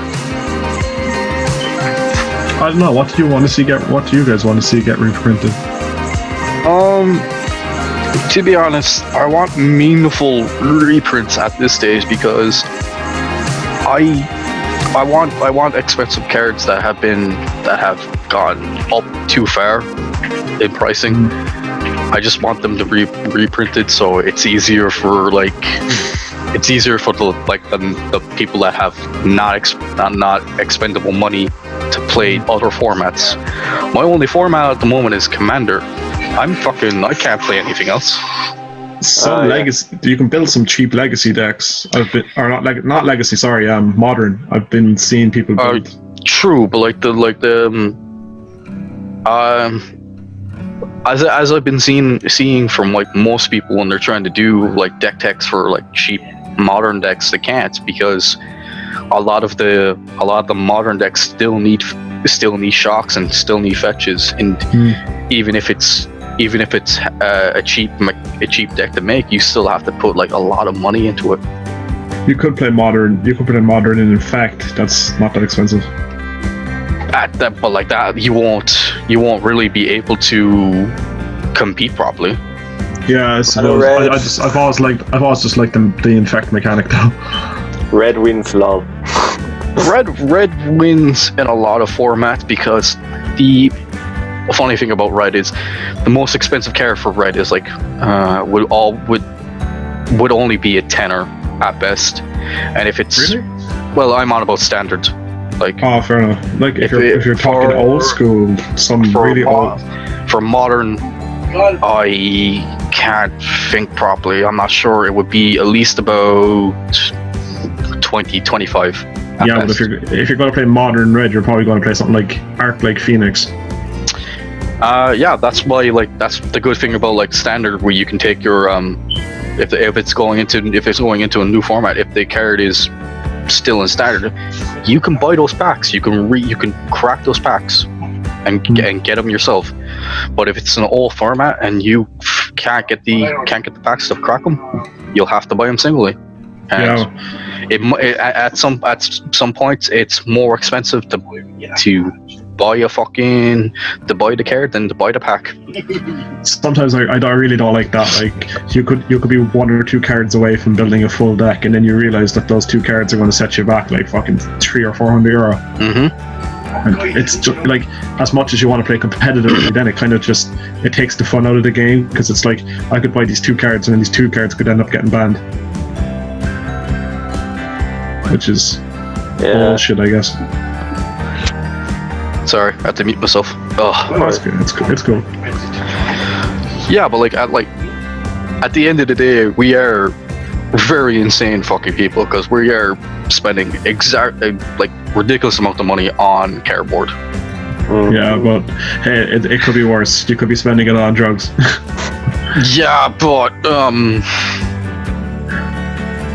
I don't know. What do you guys want to see get reprinted? To be honest, I want meaningful reprints at this stage because I want expensive cards that have gone up too far in pricing. I just want them to be reprinted so it's easier for the people that have not expendable money to play other formats. My only format at the moment is Commander. I can't play anything else. Some legacy. You can build some cheap legacy decks. Modern. I've been seeing people build. True, but as I've been seeing from like most people when they're trying to do like deck techs for like cheap modern decks, they can't because a lot of the modern decks still need shocks and still need fetches, and even if it's a cheap deck to make, you still have to put like a lot of money into it. You could play modern. You could put in modern, and in fact, that's not that expensive. But like that, you won't really be able to compete properly. Yeah, I suppose. I've always just liked the infect mechanic though. Red wins lol. Red wins in a lot of formats because the funny thing about red is the most expensive card for red is like would only be a tenner at best, and if it's really? well, I'm on about standard. Like, Oh, fair enough. Like if you're talking for- old school, some really old. For modern, I can't think properly. I'm not sure. It would be at least about 20, 25. at Yeah, but best. if you're going to play modern red, you're probably going to play something like Arc like Phoenix. Yeah, that's why, like, that's the good thing about, like, standard, where you can take your if it's going into a new format, if the card is still in standard, you can buy those packs. You can crack those packs and get them yourself. But if it's an old format and you can't get the packs to crack them, you'll have to buy them singly. And at some points, it's more expensive to buy the card than to buy the pack. Sometimes I really don't like that. Like you could be 1 or 2 cards away from building a full deck, and then you realize that those 2 cards are going to set you back like fucking €300 or €400. And it's just like, as much as you want to play competitively, then it kind of just takes the fun out of the game, because it's like I could buy these 2 cards, and then these 2 cards could end up getting banned, which is bullshit, I guess. Sorry, I have to mute myself. Oh, that's good. It's cool. Yeah, but at the end of the day, we are very insane fucking people, because we are spending ridiculous amount of money on cardboard. Yeah, but hey, it could be worse. You could be spending it on drugs. Yeah, but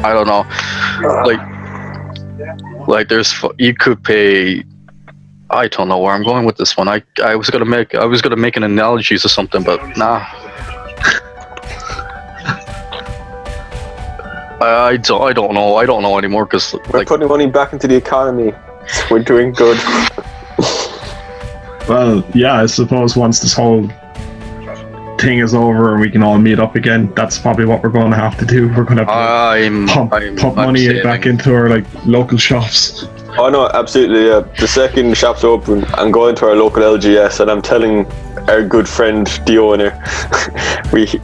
I don't know. Like you could pay. I don't know where I'm going with this one. I was gonna make an analogy to something, but nah. I don't know anymore, because We're putting money back into the economy. We're doing good. Well, yeah, I suppose once this whole thing is over and we can all meet up again, that's probably what we're going to have to do. We're going to pump money back into our like local shops. Oh no, absolutely. The second shop's open, I'm going to our local LGS, and I'm telling our good friend, the owner,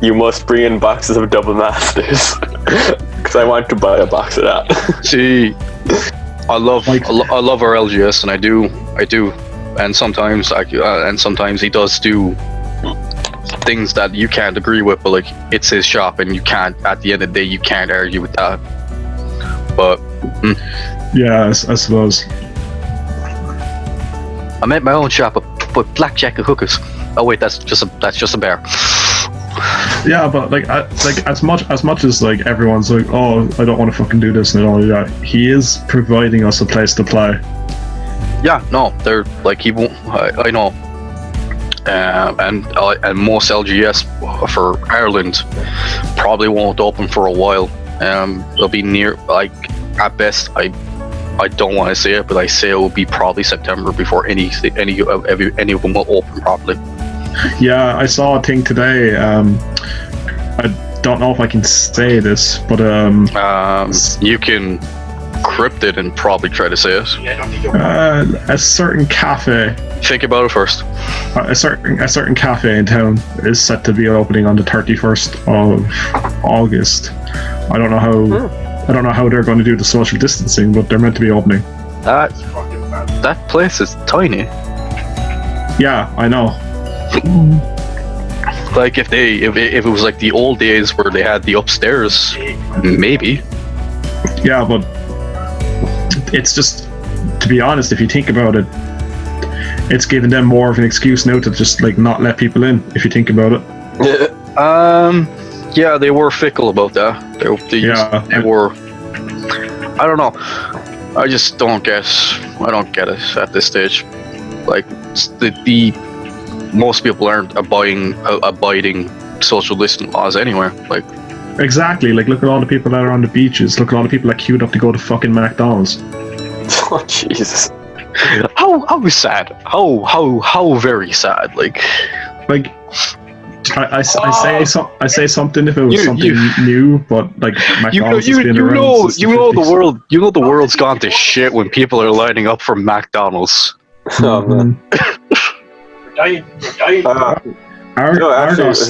you must bring in boxes of Double Masters, because I want to buy a box of that. See, I love our LGS, and I do, and sometimes he does do things that you can't agree with, but like, it's his shop, and you can't. At the end of the day, you can't argue with that. But. Yeah, I suppose. I'm at my own shop with blackjack and hookers. Oh wait, that's just a bear. Yeah, but like as much as like everyone's like, oh, I don't want to fucking do this and all that, he is providing us a place to play. Yeah, no, they're like, he won't. I know. And most LGS for Ireland probably won't open for a while. They'll be near, like, at best, I don't want to say it, but I say it will be probably September before any of them will open properly. Yeah, I saw a thing today. I don't know if I can say this, but you can crypt it and probably try to say it. A certain cafe. Think about it first. A certain cafe in town is set to be opening on the 31st of August. I don't know how they're going to do the social distancing, but they're meant to be opening. That place is tiny. Yeah, I know. Like if it was like the old days where they had the upstairs, maybe. Yeah, but it's just, to be honest, if you think about it, it's giving them more of an excuse now to just like not let people in. If you think about it. Yeah, they were fickle about that. They were. I don't know. I just don't get. I don't get it at this stage. Like the most people aren't abiding social distancing laws anywhere. Like exactly. Like look at all the people that are on the beaches. Look at all the people that queued up to go to fucking McDonald's. Oh Jesus! How sad? How very sad? Like. I say something if it was something new, but like McDonald's has been around since the 50s. You know the world's gone to shit when people are lining up for McDonald's. Oh man. Argos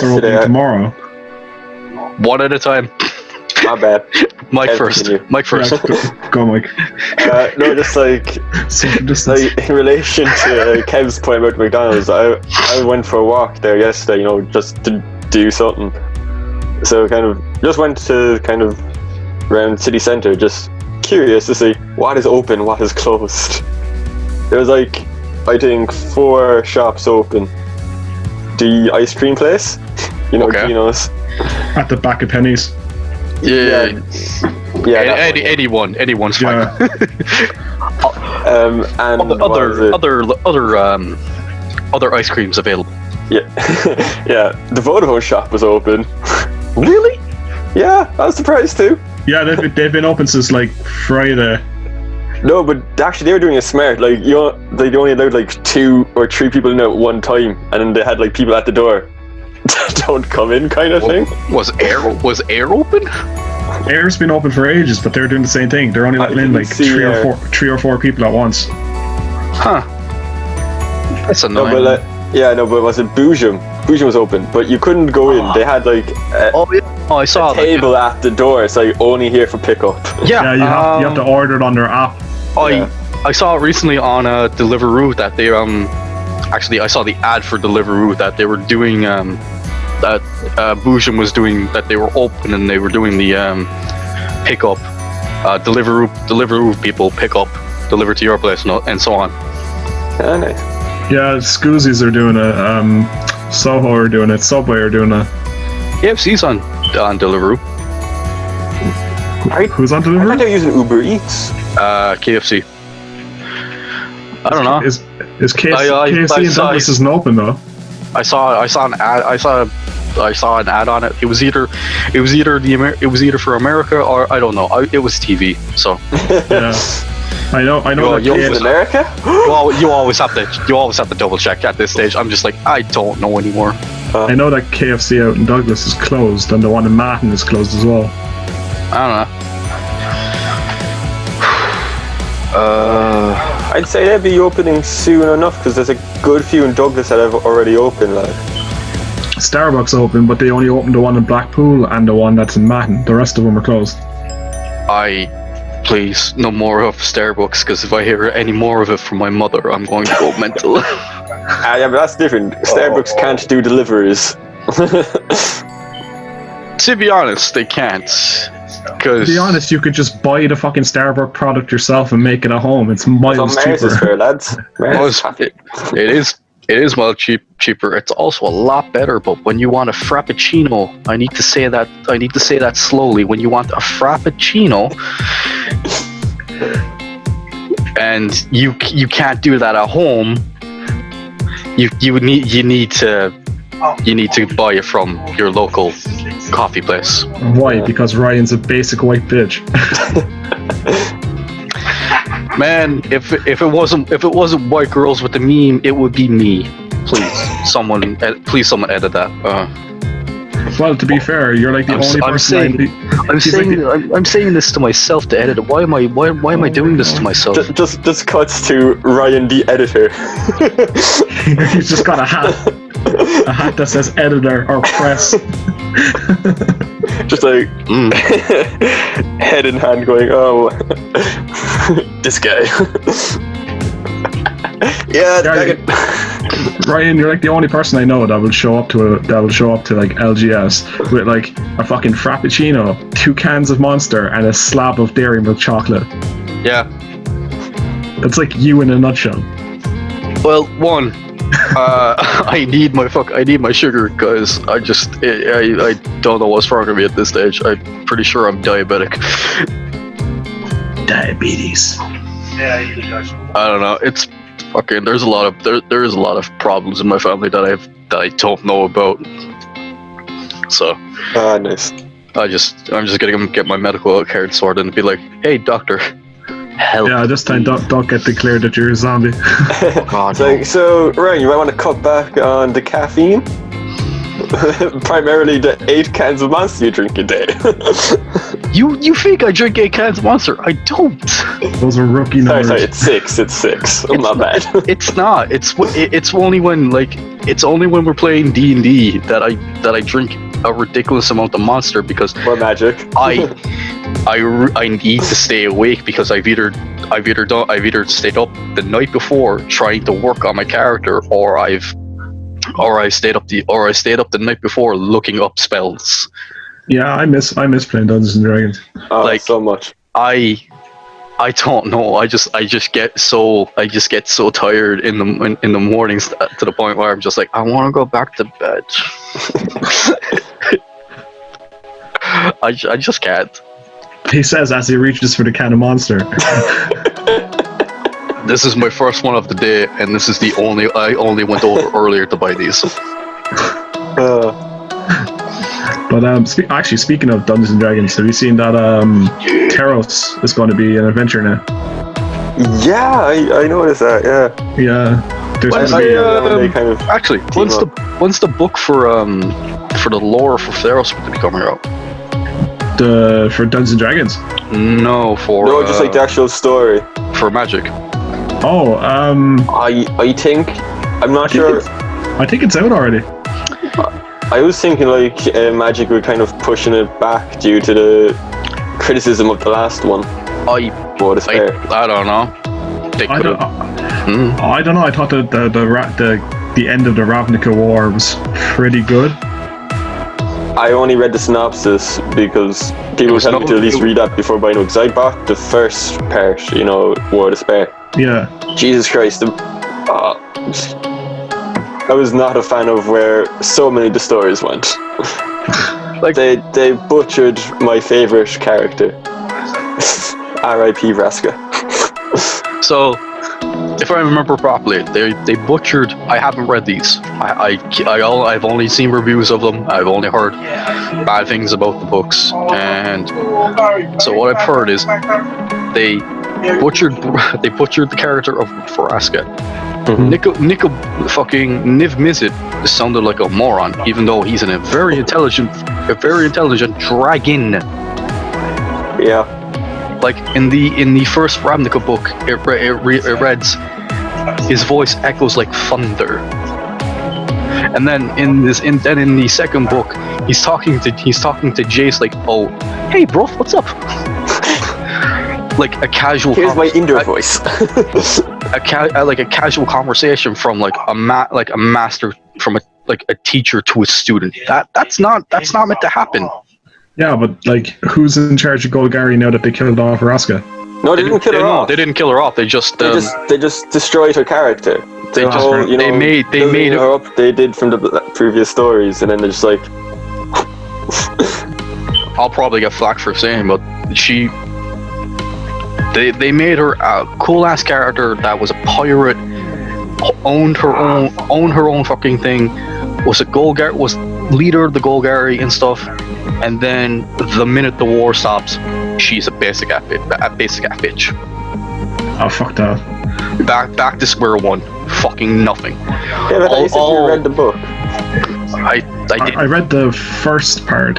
are opening tomorrow. One at a time. My bad. Mike Continue. first. Mike first. Yeah, go, Mike. No, just like Social distance. in relation to Kev's point about McDonald's, I went for a walk there yesterday, just to do something. So kind of just went to kind of around city centre, just curious to see what is open, what is closed. There was I think 4 shops open. The ice cream place, Okay. Gino's. At the back of Penny's. Yeah. Yeah. Anyone's fine. Yeah. And Other ice creams available. yeah, yeah. The Vodafone shop was open. Really? Yeah, I was surprised too. Yeah, they've been open since Friday. No, but actually they were doing it smart. They only allowed 2 or 3 people in at one time, and then they had people at the door. Don't come in, kind of thing. Was air open? Air's been open for ages, but they're doing the same thing. They're only letting in didn't see 3 or 4 people at once. Huh. That's No, annoying. but but was it Boojum? Boojum was open, but you couldn't go in. They had Oh I saw a that. table at the door. It's only here for pickup. Yeah, you have to order it on their app. I saw it recently on Deliveroo that they actually I saw the ad for Deliveroo that they were doing that Boojum was doing, that they were open and they were doing the pickup Deliveroo people pick up, deliver to your place and so on. Yeah, nice. Yeah, Scoozies are doing it. Soho are doing it. Subway are doing it. KFC's on Deliveroo. Who's on I thought Deliveroo? they were using Uber Eats. KFC. I don't know. Is KFC, I KFC and saw- Douglas isn't open though? I saw an ad. I saw an ad on it. It was either for America or I don't know. It was TV. So Yeah. I know. You'll- that In America? well, you always have to double check at this stage. I'm just I don't know anymore. I know that KFC out in Douglas is closed, and the one in Matin is closed as well. I don't know. I'd say they'd be opening soon enough because there's a good few in Douglas that have already opened. Starbucks open, but they only opened the one in Blackpool and the one that's in Matin. The rest of them are closed. Please, no more of Starbucks, because if I hear any more of it from my mother, I'm going to go mental. Yeah, but that's different. Starbucks can't do deliveries. To be honest, they can't. To be honest, you could just buy the fucking Starbucks product yourself and make it at home. It's miles So Mars is cheaper. fair, lads. Mars is happy. It is well cheaper. It's also a lot better. But when you want a frappuccino, I need to say that slowly. When you want a frappuccino, and you can't do that at home, you need to buy it from your local coffee place. Why? Because Ryan's a basic white bitch. Man, if it wasn't white girls with the meme, it would be me. Please, someone edit that. Well, to be fair, you're like the only person. I'm saying this to myself to edit it. Why am I doing this to myself? Just cuts to Ryan the editor. He's just got a hat that says editor or press. Just head in hand going, oh, this guy. Yeah, Ryan, you're like the only person I know that will show up to LGS with a fucking frappuccino, 2 cans of Monster, and a slab of Dairy Milk chocolate. Yeah. That's like you in a nutshell. Well, one, I need my sugar because I don't know what's wrong with me at this stage. I'm pretty sure I'm diabetic. Diabetes. I don't know. It's fucking. There is a lot of problems in my family that I don't know about. So. Nice. I'm just gonna get my medical card sorted and be like, hey doctor, help. Yeah, this time don't get declared that you're a zombie. God, So Ryan, you might want to cut back on the caffeine. Primarily the 8 cans of Monster you drink a day. You think I drink 8 cans of Monster? I don't. Those are rookie numbers. Sorry, it's 6. It's 6. I'm not bad. It's not. It's only when we're playing D&D that I drink a ridiculous amount of monster because Or magic. I need to stay awake because I've either stayed up the night before trying to work on my character, or I stayed up the night before looking up spells. Yeah, I miss playing Dungeons and Dragons. Oh, Like, so much. I don't know. I just get so tired in the mornings to the point where I'm just like, I want to go back to bed. I just can't. He says as he reaches for the can of Monster. This is my first one of the day, and this is the only. I only went over earlier to buy these. But actually, speaking of Dungeons and Dragons, have you seen that Teros is going to be an adventure now? Yeah, I noticed that. Yeah. Yeah. There's When's going to be they kind of Actually, when's the book for the lore for Theros going to be coming out? for Dungeons and Dragons. No, just like the actual story. for Magic. Oh, I think I'm not sure. I think it's out already. I was thinking like Magic were kind of pushing it back due to the criticism of the last one. I don't know. They I could don't, have. I don't know. I thought that the end of the Ravnica War was pretty good. I only read the synopsis because people were telling me to at least read that before buying it, because I bought the first part, War of Despair. Yeah. Jesus Christ. I was not a fan of where so many of the stories went. Like they butchered my favourite character. R.I.P. Vraska. So, if I remember properly, they butchered. I haven't read these. I've only seen reviews of them. I've only heard bad things about the books, and so what I've heard is they butchered the character of Vraska. Mm-hmm. Fucking Niv Mizzet sounded like a moron, even though he's a very intelligent dragon. Yeah. Like in the first Ravnica book, it reads, his voice echoes like thunder. And then in the second book, he's talking to Jace like, oh, hey bro, what's up? Like a casual. Here's my indoor voice. a casual conversation from like a master from a teacher to a student. That's not meant to happen. Yeah, but like, who's in charge of Golgari now that they killed off Vraska? No, they didn't kill her off. They didn't kill her off. They just destroyed her character. They made her up. They did from the previous stories, and then they're just like. I'll probably get flack for saying, but they made her a cool ass character that was a pirate, owned her own fucking thing, was leader of the Golgari and stuff, and then the minute the war stops, she's a basic ass bitch. Oh, fuck that. Back to square one. Fucking nothing. Yeah, but you said you read the book. I did. I read the first part.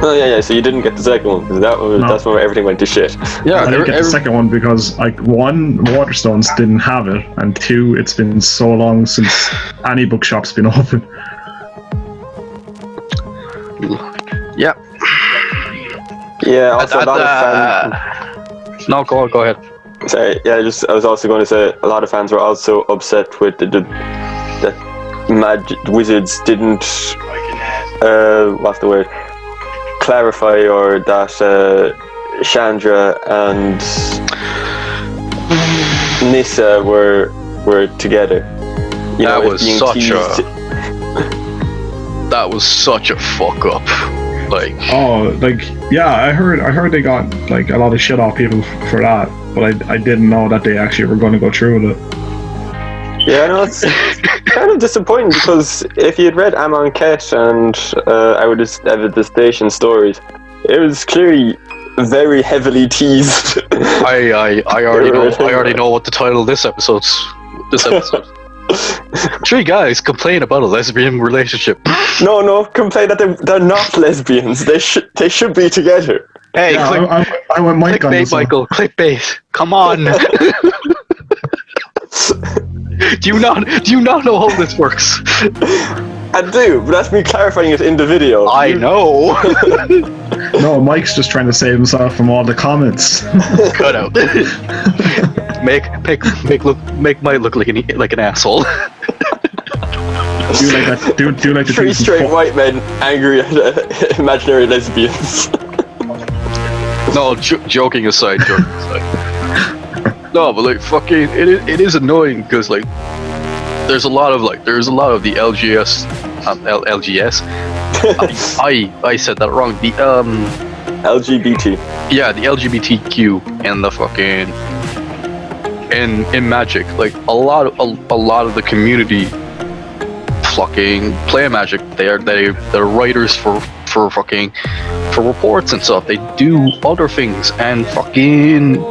Oh yeah. So you didn't get the second one because that's when everything went to shit. Yeah, I didn't get the second one because, like, one, Waterstones didn't have it, and two, it's been so long since any bookshop's been open. Yeah. Yeah. Also, a lot of fans. No, go ahead. Sorry. Yeah. I was also going to say a lot of fans were also upset with the wizards didn't. What's the word? Clarify, or that Chandra and Nissa were together. That was such a fuck up. Like, oh, like, yeah, I heard they got like a lot of shit off people for that, but I didn't know that they actually were going to go through with it. Yeah, no, it's kind of disappointing because if you had read Amon Ket and Our Devastation stories, it was clearly very heavily teased. I already know what the title of this episode. 3 guys complain about a lesbian relationship. No, complain that they're not lesbians. They should be together. Hey, yeah, I went Mike on this. Michael, clickbait. Come on. Do you not know how this works? I do, but that's me clarifying it in the video. I know. No, Mike's just trying to save himself from all the comments. Cut out. Make Mike look like an asshole. Do you like the Three straight white men angry at imaginary lesbians. No, joking aside. No, but like fucking, it is annoying because like there's a lot of the LGS. I said that wrong. The LGBT. Yeah, the LGBTQ and the fucking in Magic, like a lot of the community fucking play Magic. They're writers for reports and stuff. They do other things, and fucking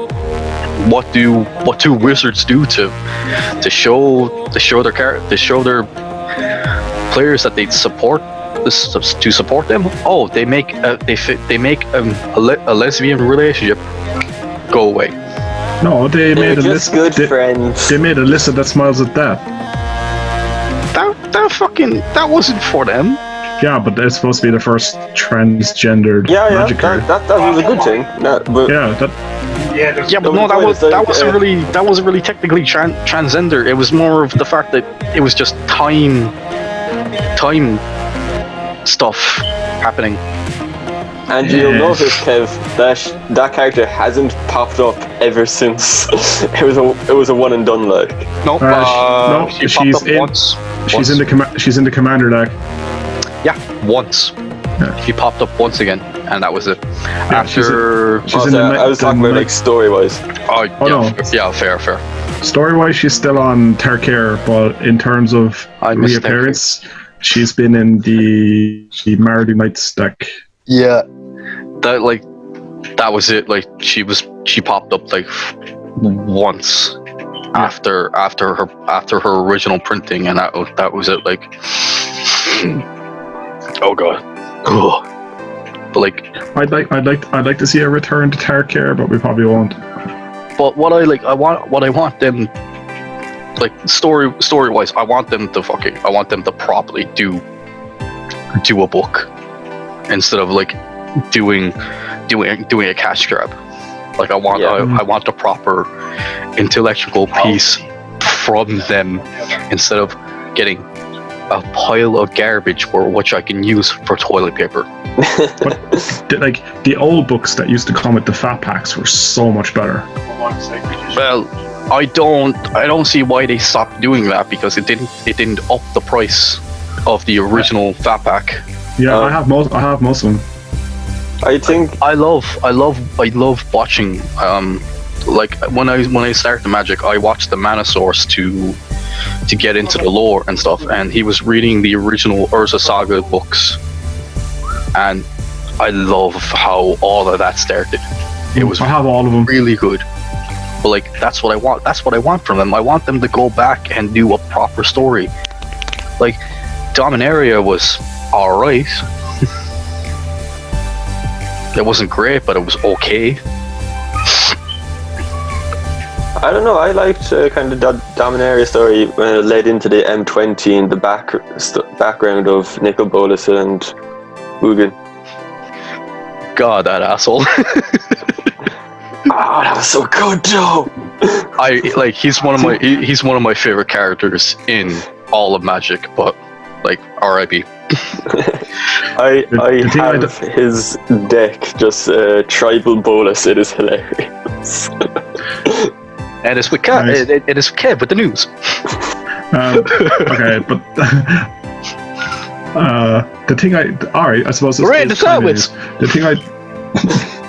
what do wizards do to show their players that they support to support them? Oh, they make a lesbian relationship go away. No, they made a list. Good friends. They made a list that smiles at death. That wasn't for them. Yeah, but they're supposed to be the first transgendered Magic card. That was a good thing. But that wasn't really technically transgender. It was more of the fact that it was just time stuff happening. And you'll notice, Kev, that character hasn't popped up ever since. it was a one and done, like. Nope. No, she she's popped up once. She's in the commander deck. Yeah, once. Yeah. She popped up once again, and that was it. Yeah, After I was talking about like story wise. Yeah, fair. Story wise, she's still on Tarkir, but in terms of reappearance, she's been in the Mardu Knights deck. Yeah, that was it. Like she popped up like once after her original printing, and that was it. Like, oh god. Ugh. But like, I'd like to see a return to Tarkir, but we probably won't. But what I want them, like story wise, I want them to properly do a book instead of like doing a cash grab. Like I want a proper intellectual piece from them instead of getting a pile of garbage for which I can use for toilet paper. But the old books that used to come with the fat packs were so much better. Well, I don't see why they stopped doing that, because it didn't up the price of the original fat pack. Yeah, I have most of them. I think I love watching like when I started the Magic, I watched the Mana Source to get into the lore and stuff, and he was reading the original Urza Saga books, and I love how all of that started. It was I have all of them. Really good. But like that's what I want from them. I want them to go back and do a proper story. Like Dominaria was alright. It wasn't great, but it was okay. I don't know. I liked kind of the Dominaria story when it led into the M20 and the background of Nicol Bolas and Ugin. God, that asshole. Oh, that was so good, Joe. He's one of my favorite characters in all of Magic, but like R.I.P. I have his deck, just tribal Bolas. It is hilarious. And it's with Kev. Nice. It is Kev with the news. Okay, but the thing I suppose it's Rain sideways. The thing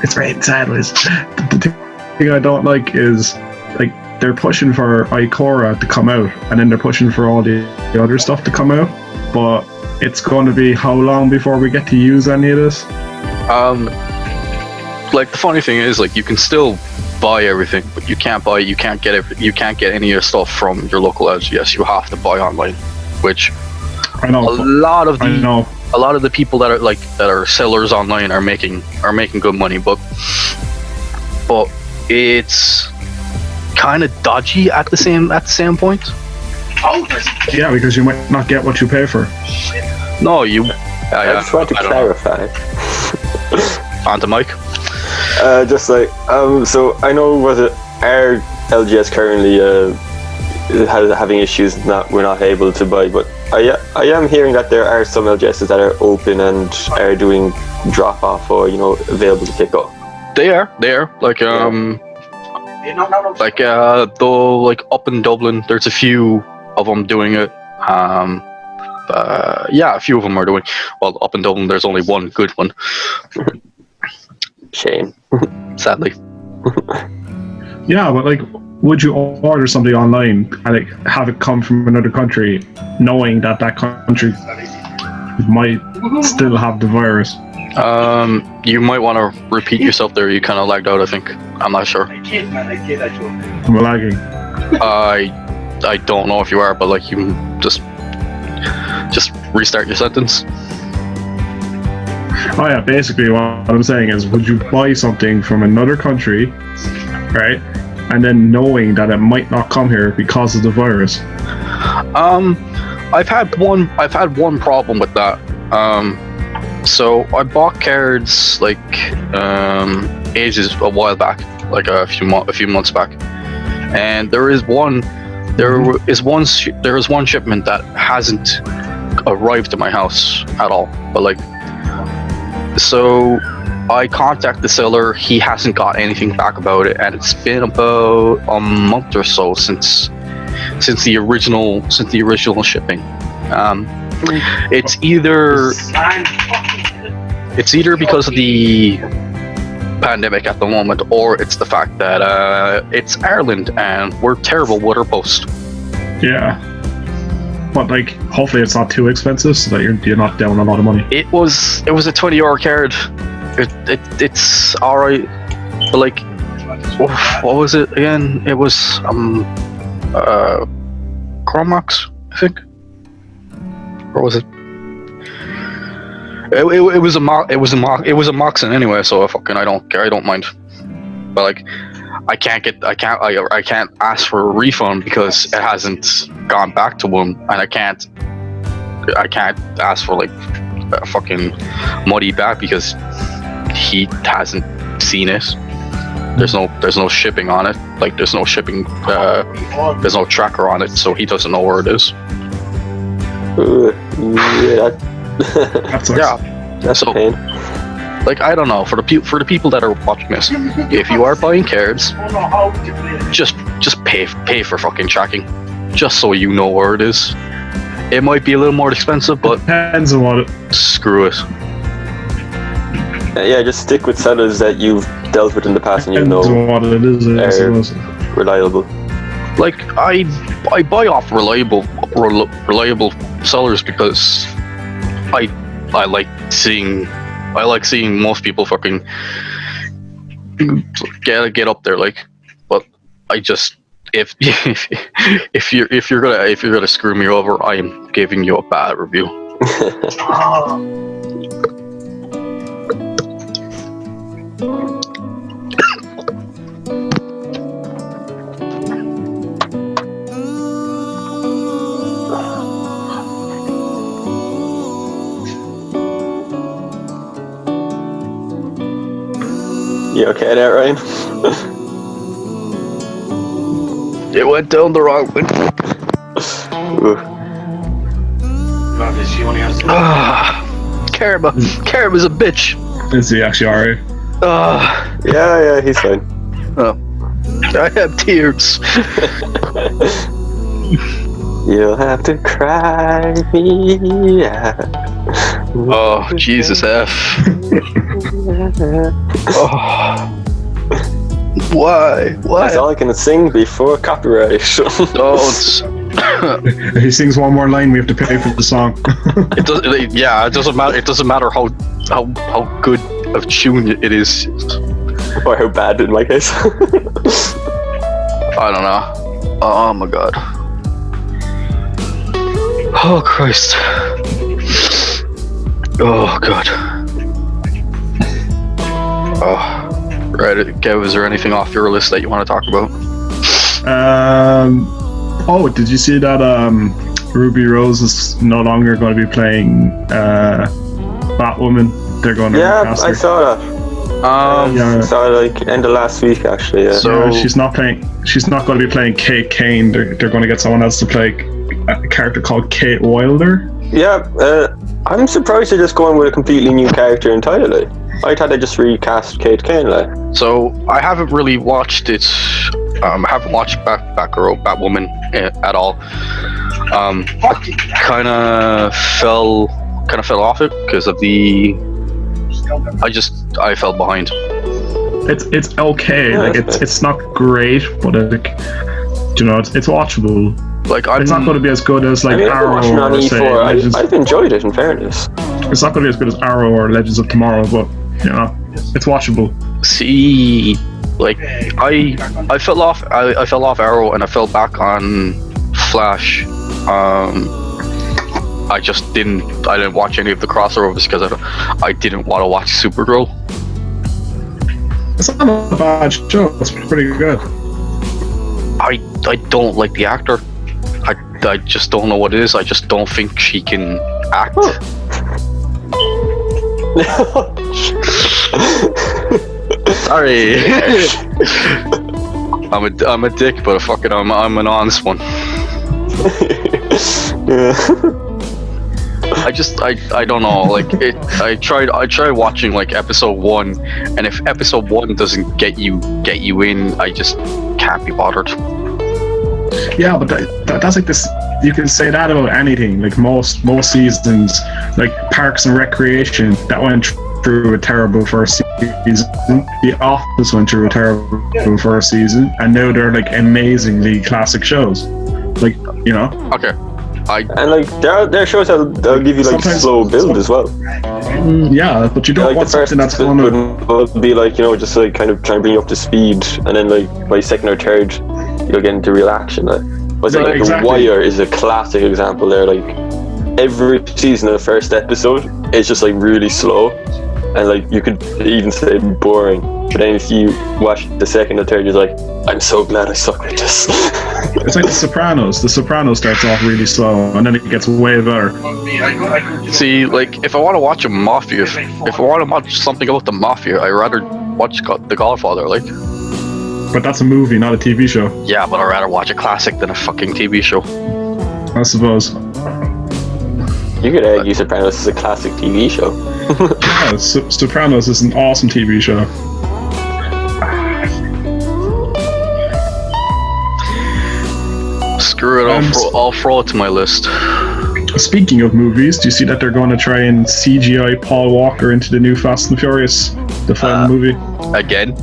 it's raining sideways. The thing I don't like is like they're pushing for Ikora to come out, and then they're pushing for all the other stuff to come out, but it's going to be how long before we get to use any of this? Like the funny thing is, like you can still buy everything, but you can't get any of your stuff from your local LGS. You have to buy online, which I know. A lot of the people that are sellers online are making good money, but it's kind of dodgy at the same point. Yeah, because you might not get what you pay for. No, you. I just want to clarify. On the mic. Just like so I know was it our LGS currently having issues that we're not able to buy, but I am hearing that there are some LGSs that are open and are doing drop off or available to pick up. They are like though like up in Dublin, there's a few of them doing it. Yeah, a few of them are doing. Well, up in Dublin, there's only one good one. Shame. Sadly. Yeah, but like, would you order something online and like have it come from another country, knowing that country might still have the virus? You might want to repeat yourself there. You kind of lagged out, I think. I'm not sure. I'm lagging. I don't know if you are, but like you just restart your sentence. Oh yeah, basically what I'm saying is, would you buy something from another country, right, and then knowing that it might not come here because of the virus? I've had one problem with that. So I bought cards like a while back, like a few months back, and there is one shipment that hasn't arrived to my house at all. But like, so I contact the seller. He hasn't got anything back about it, and it's been about a month or so since the original shipping. It's either because of the pandemic at the moment, or it's the fact that it's Ireland and we're terrible with our post. Yeah, but like, hopefully it's not too expensive so that you're not down a lot of money. It was a €20 card. It's all right, but like, what was it again? It was Chromax, I think, or was it? It was a Moxon anyway, so I don't care. I don't mind. But like, I can't ask for a refund because it hasn't gone back to him, and I can't ask for like a fucking money back because he hasn't seen it. There's no shipping on it. Like, there's no shipping. There's no tracker on it, so he doesn't know where it is. Yeah. That sucks. Yeah, That's so, a pain. like, I don't know, for the people that are watching this, if you are buying cards, just pay for fucking tracking, just so you know where it is. It might be a little more expensive, but Depends on what it. screw it. Yeah, just stick with sellers that you've dealt with in the past and you Depends know on what it is. I suppose. reliable. Like, I buy off reliable sellers because I like seeing most people fucking get up there, like. But I just, if you're gonna screw me over, I am giving you a bad review. You okay there, Ryan? It went down the wrong way. Carib is a bitch. Is he actually alright? Yeah, he's fine. Oh, I have tears. You'll have to cry me out. Oh, Jesus F. Oh. Why? That's all I can sing before copyright. Don't. If he sings one more line, we have to pay for the song. It doesn't matter. It doesn't matter how good of tune it is. Or how bad in my case. I don't know. Oh my god. Oh Christ. Oh god. Oh. Right, Kev, is there anything off your list that you want to talk about? Oh, did you see that Ruby Rose is no longer going to be playing Batwoman? They're going to recast her. I saw that. Yeah. Saw it like end of last week actually. Yeah. So she's not going to be playing Kate Kane. They're going to get someone else to play a character called Kate Wilder. Yeah, I'm surprised they're just going with a completely new character entirely. I thought they just recast Kate Kane. Like. So I haven't really watched it. I haven't watched Batwoman at all. Kind of fell off it because of the. I fell behind. It's okay. Yeah, like it's not great, but it's watchable. Like it's not going to be as good as like Arrow or say Legends. I've enjoyed it in fairness. It's not going to be as good as Arrow or Legends of Tomorrow, but it's watchable. See, like I fell off. I fell off Arrow and I fell back on Flash. I didn't watch any of the crossovers because I didn't want to watch Supergirl. It's not a bad show. It's pretty good. I don't like the actor. I just don't know what it is. I just don't think she can act. Sorry. I'm a dick, but I'm an honest one. Yeah. I don't know, like I tried watching like episode 1, and if episode 1 doesn't get you in, I just can't be bothered. Yeah, but that's like this. You can say that about anything. Like most seasons, like Parks and Recreation, that went through a terrible first season. The Office went through a terrible first season, and now they're like amazingly classic shows. Like Okay. And like there are shows that'll give you like slow build as well. Yeah, but you don't want something that's going to be like just like kind of trying to bring you up to speed, and then like by second or third you'll get into real action. Like The Wire is a classic example there. Like every season of the first episode is just like really slow, and like you could even say boring. But then if you watch the second or third, you're like, I'm so glad I suck at this. It's like The Sopranos. The Sopranos starts off really slow, and then it gets way better. See, like if I want to watch a mafia, if I want to watch something about the mafia, I'd rather watch The Godfather. Like. But that's a movie, not a TV show. Yeah, but I'd rather watch a classic than a fucking TV show. I suppose. You could argue Sopranos is a classic TV show. Yeah, Sopranos is an awesome TV show. Screw it, I'll throw it to my list. Speaking of movies, do you see that they're going to try and CGI Paul Walker into the new Fast and Furious, the final movie? Again?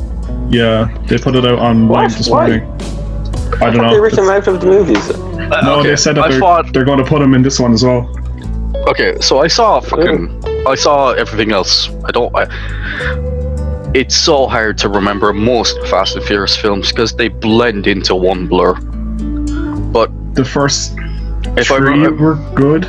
Yeah, they put it out online this morning. I don't know. They ripped him out of the movies. No, okay, they said that they're going to put him in this one as well. Okay, so I saw everything else. It's so hard to remember most Fast and Furious films because they blend into one blur. But the first three were good.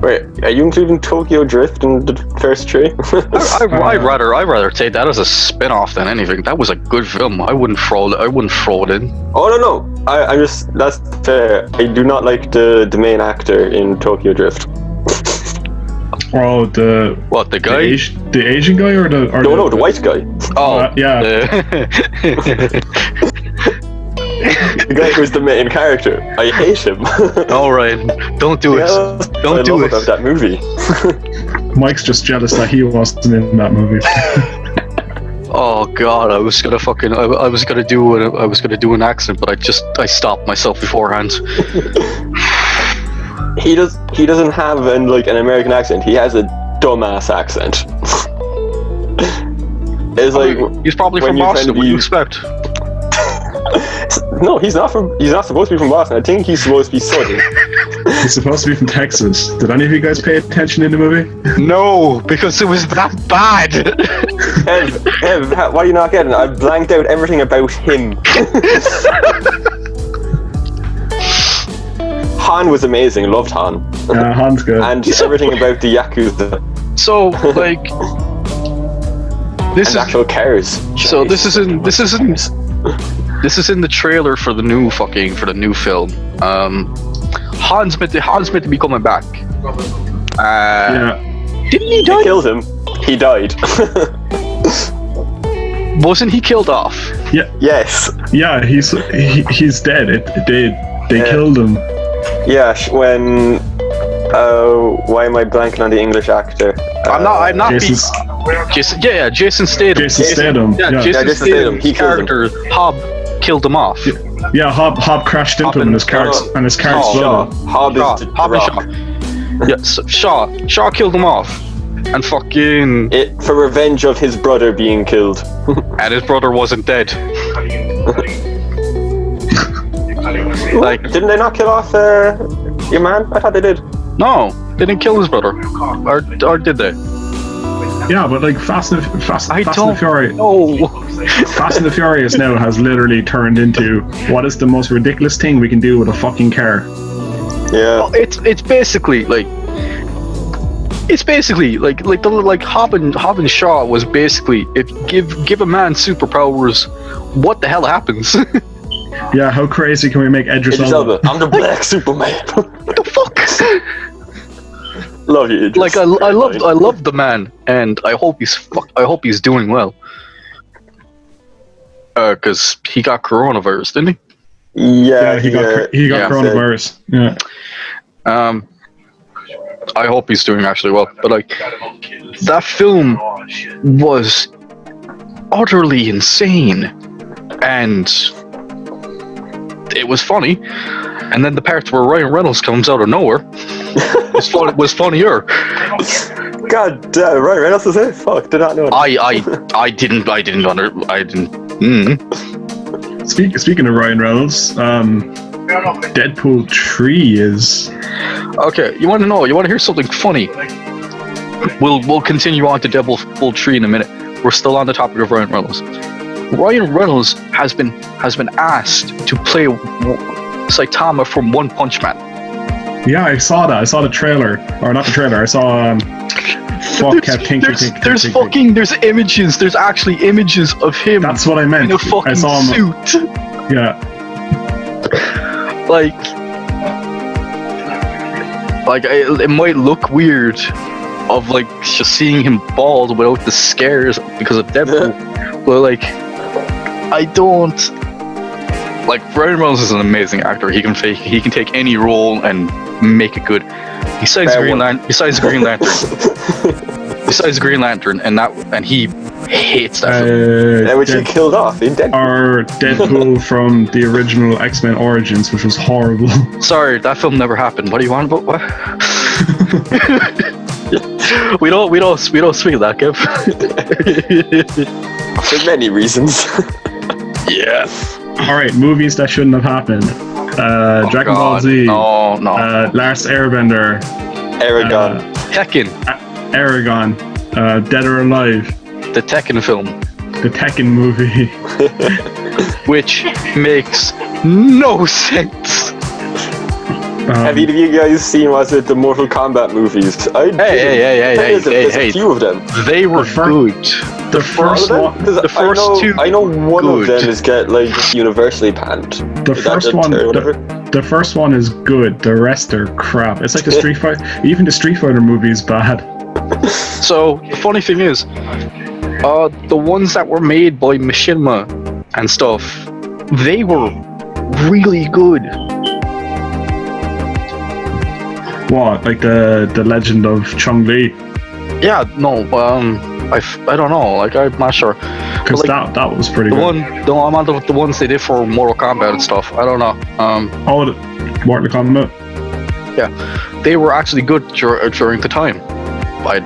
Wait, are you including Tokyo Drift in the first three? I'd rather take that as a spin-off than anything. That was a good film. I wouldn't throw it in. Oh no! That's fair. I do not like the main actor in Tokyo Drift. Oh, the guy? The Asian guy or the white guy. Oh, yeah. The guy who's the main character. I hate him. All right, don't do it. Don't do it. About that movie. Mike's just jealous that he wasn't in that movie. Oh God, I was gonna do an accent, but I stopped myself beforehand. He doesn't have an American accent. He has a dumbass accent. It's like he's probably from Boston. What do you expect? No, he's not supposed to be from Boston. I think he's supposed to be Southern. He's supposed to be from Texas. Did any of you guys pay attention in the movie? No, because it was that bad. Ev, what are you not getting? I've blanked out everything about him. Han was amazing. Loved Han. Yeah, Han's good. And everything about the Yakuza. So, like, this and is actual cars. So this isn't This is in the trailer for the new film. Han's meant to be coming back. Didn't he die? They killed him. He died. Wasn't he killed off? Yeah. Yes. Yeah, he's dead. They killed him. Yeah, when why am I blanking on the English actor? I'm not. Jason Jason Statham. Jason Statham. Yeah, Jason Statham. He killed him. Character Hob killed him off. Yeah, Hob crashed into him and his car exploded. Hob is the Rock. Yeah, so Shaw killed him off, and fucking It for revenge of his brother being killed. and his brother wasn't dead. Like, Didn't they not kill off your man? I thought they did. no, they didn't kill his brother, or did they? Yeah, but like Fast and the Furious. No. Fast and the Furious now has literally turned into what is the most ridiculous thing we can do with a fucking car. Yeah. It's basically like Hob and Shaw was basically, if give a man superpowers, what the hell happens? Yeah, how crazy can we make Idris Elba? I'm the Black Superman. What the fuck? Love you, Idris. Like I love the man, and I hope he's doing well. Cause he got coronavirus, didn't he? Yeah, he got coronavirus. Yeah. I hope he's doing actually well. But like, that film was utterly insane, and it was funny. And then the parts where Ryan Reynolds comes out of nowhere was funnier. God damn, Ryan Reynolds is it? Fuck, did not know. I didn't. Speaking of Ryan Reynolds, Deadpool 3 is. Okay, you want to hear something funny? We'll continue on to Deadpool 3 in a minute. We're still on the topic of Ryan Reynolds. Ryan Reynolds has been asked to play Saitama from One Punch Man. Yeah, I saw that. I saw the trailer, or not the trailer. I saw. There's images. There's actually images of him. That's what I meant. In a fucking I saw him. suit. Yeah. It might look weird, of like just seeing him bald without the scares because of Deadpool. But like, I don't. Like, Ryan Reynolds is an amazing actor. He can take any role and make it good. Besides Green Lantern, and he hates that film. Which he killed off in Deadpool. Or Deadpool from the original X-Men Origins, which was horrible. Sorry, that film never happened. What do you want about what? we don't speak of that, Kev. For many reasons. Yeah. Alright, movies that shouldn't have happened. Dragon Ball Z. No. Last Airbender. Aragon. Tekken. Aragon. Dead or Alive. The Tekken film. The Tekken movie. Which makes no sense. Have either of you guys seen the Mortal Kombat movies? Hey, a few of them. They were good. The first one. The first two. I know one of them is universally panned. The first one is good. The rest are crap. It's like the Street Fighter. Even the Street Fighter movie is bad. So the funny thing is, the ones that were made by Machinima and stuff, they were really good. What, like the Legend of Chun-Li? Yeah, no, I don't know, like, I'm not sure. Because that was pretty good. I'm on the ones they did for Mortal Kombat and stuff, I don't know. Mortal Kombat? Yeah, they were actually good during the time. I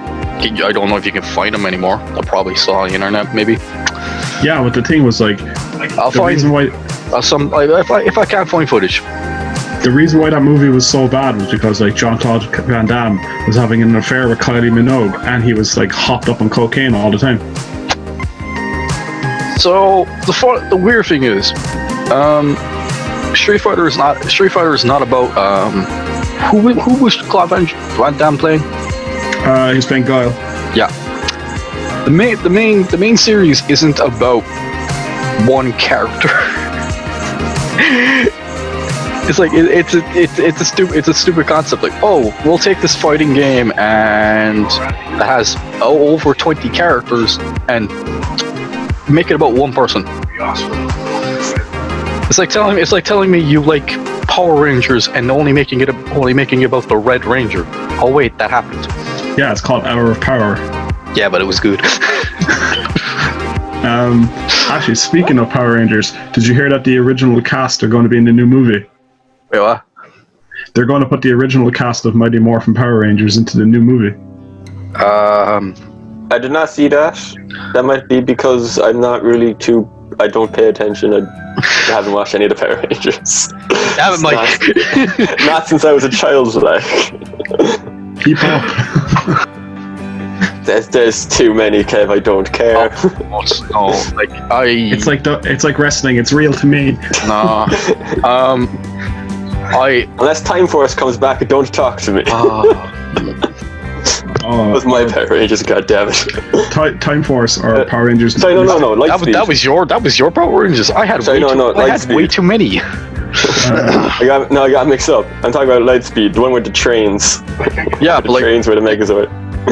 don't know if you can find them anymore. They're probably still on the internet, maybe. Yeah, but the thing was, like, I'll find reason why... if I can't find footage. The reason why that movie was so bad was because, like, Jean-Claude Van Damme was having an affair with Kylie Minogue, and he was, like, hopped up on cocaine all the time. So the weird thing is, Street Fighter is not about who was Claude Van Damme playing? He's playing Guile. Yeah. The main series isn't about one character. It's like it's a stupid concept. Like, oh, we'll take this fighting game and it has over 20 characters and make it about one person. It's like telling me you like Power Rangers and only making it about the Red Ranger. Oh wait, that happened. Yeah, it's called Hour of Power. Yeah, but it was good. Actually, speaking of Power Rangers, did you hear that the original cast are going to be in the new movie? Wait, what? They're going to put the original cast of Mighty Morphin Power Rangers into the new movie. I did not see that. That might be because I'm not really I don't pay attention. I haven't watched any of the Power Rangers. Damn it, Mike. Not since I was a child, like. Keep up. There's too many, Kev. I don't care. No, like It's like wrestling. It's real to me. Nah. Unless Time Force comes back, don't talk to me. That was my Power Rangers, goddammit. Time Force or Power Rangers? Sorry, no, Lightspeed. That was your Power Rangers. I had way too many. I got mixed up. I'm talking about Lightspeed, the one with the trains. Yeah, the trains were the Megazord.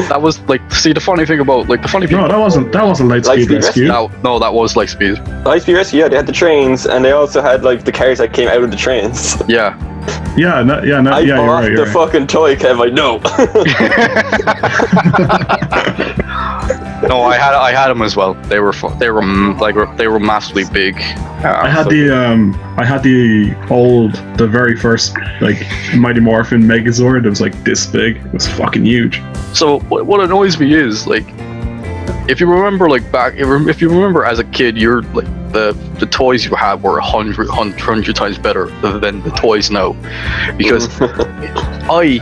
That was like, see, the funny thing about like the funny people. No, that wasn't Lightspeed Rescue. No, that was Lightspeed. Lightspeed Rescue, yeah, they had the trains, and they also had like the cars that came out of the trains. Yeah. Yeah, I bought the fucking toy, Kev. I know. No, I had them as well. They were massively big. I had the very first like Mighty Morphin Megazord. It was like this big. It was fucking huge. So what annoys me is like, if you remember like if you remember as a kid, you're like the toys you had were 100 times better than the toys now, because I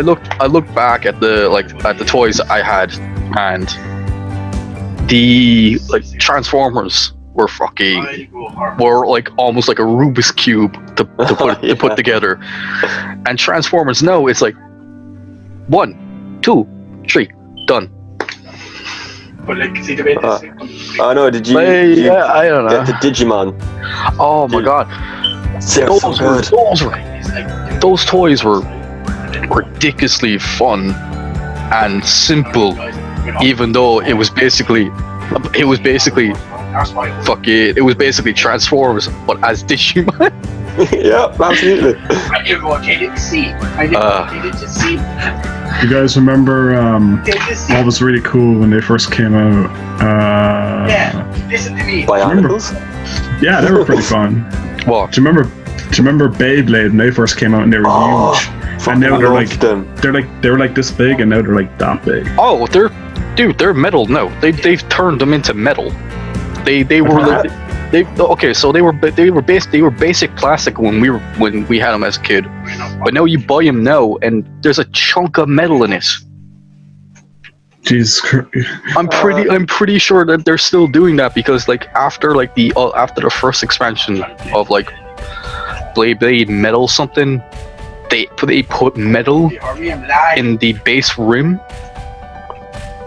looked back at the toys I had, and the like Transformers were like almost like a Rubik's cube to put together, and Transformers now it's like 1, 2, 3 done. Oh no! Did you? Yeah, I don't know. Get the Digimon. Oh my god! Those toys were ridiculously fun and simple, even though it was basically Transformers, but as Digimon. Yeah, absolutely. I never wanted to see. You guys remember what was really cool when they first came out? Listen to me. Bionicles? Yeah, they were pretty fun. What? Do you remember Beyblade when they first came out and they were huge? And now they're like this big, and now they're like that big. Oh, they're metal now. They've turned them into metal. They were so they were basic plastic when we had them as a kid, but now you buy them now and there's a chunk of metal in it. Jesus Christ. I'm pretty sure that they're still doing that, because like after the first expansion of like Blade Metal something, they put metal in the base rim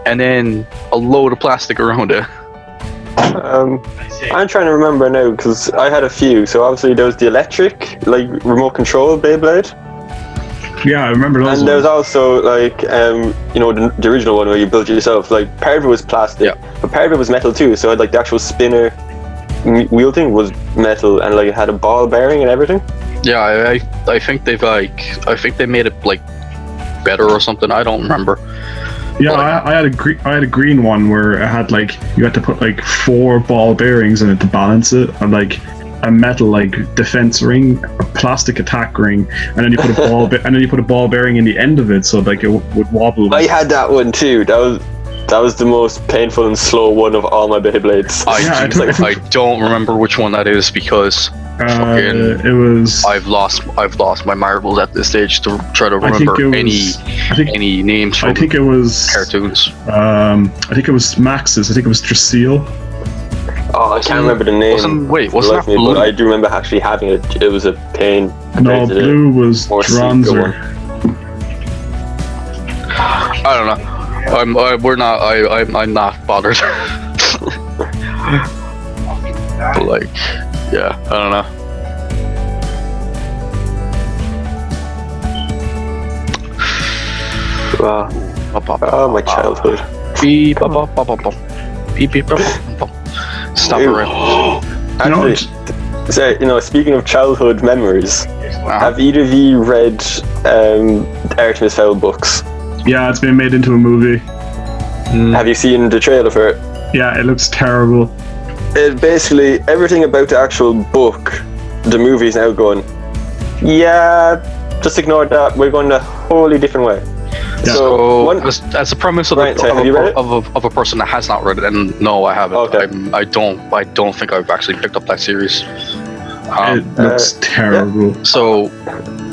and then a load of plastic around it. I'm trying to remember now, because I had a few. So obviously there was the electric, like remote control Beyblade. Yeah, I remember those. And there was also like the original one where you built it yourself. Like part of it was plastic, but part of it was metal too. So like the actual spinner wheel thing was metal, and like it had a ball bearing and everything. Yeah, I think they made it like better or something. I don't remember. Yeah, I had a green one where it had like you had to put like 4 ball bearings in it to balance it, and like a metal like defense ring, a plastic attack ring, and then you put a ball bearing in the end of it so like it would wobble. I had that one too. That was the most painful and slow one of all my Beyblades. I don't remember which one that is, because it was. I've lost my marbles at this stage to try to remember any names from cartoons. I think it was Max's. I think it was Dracil. Oh, I can't remember the name. Wasn't that Blue? But I do remember actually having it. It was a pain. No, Blue was Dronzer. I don't know. I'm not bothered. But like, yeah, I don't know. Wow. Oh, my childhood. Beep, bop, bop, bop, bop, bop. Beep, beep, bop, bop, bop. Stop it right. Actually, so, speaking of childhood memories, have either of you read the Artemis Fowl books? Yeah, it's been made into a movie. Have you seen the trailer for it? Yeah, it looks terrible. It basically, everything about the actual book, the movie is now going, yeah, just ignore that, we're going a wholly different way. Yeah. So, as a premise of, Right, have you read it? of a person that has not read it, and no, I haven't. Okay. I don't think I've actually picked up that series. It looks terrible. So,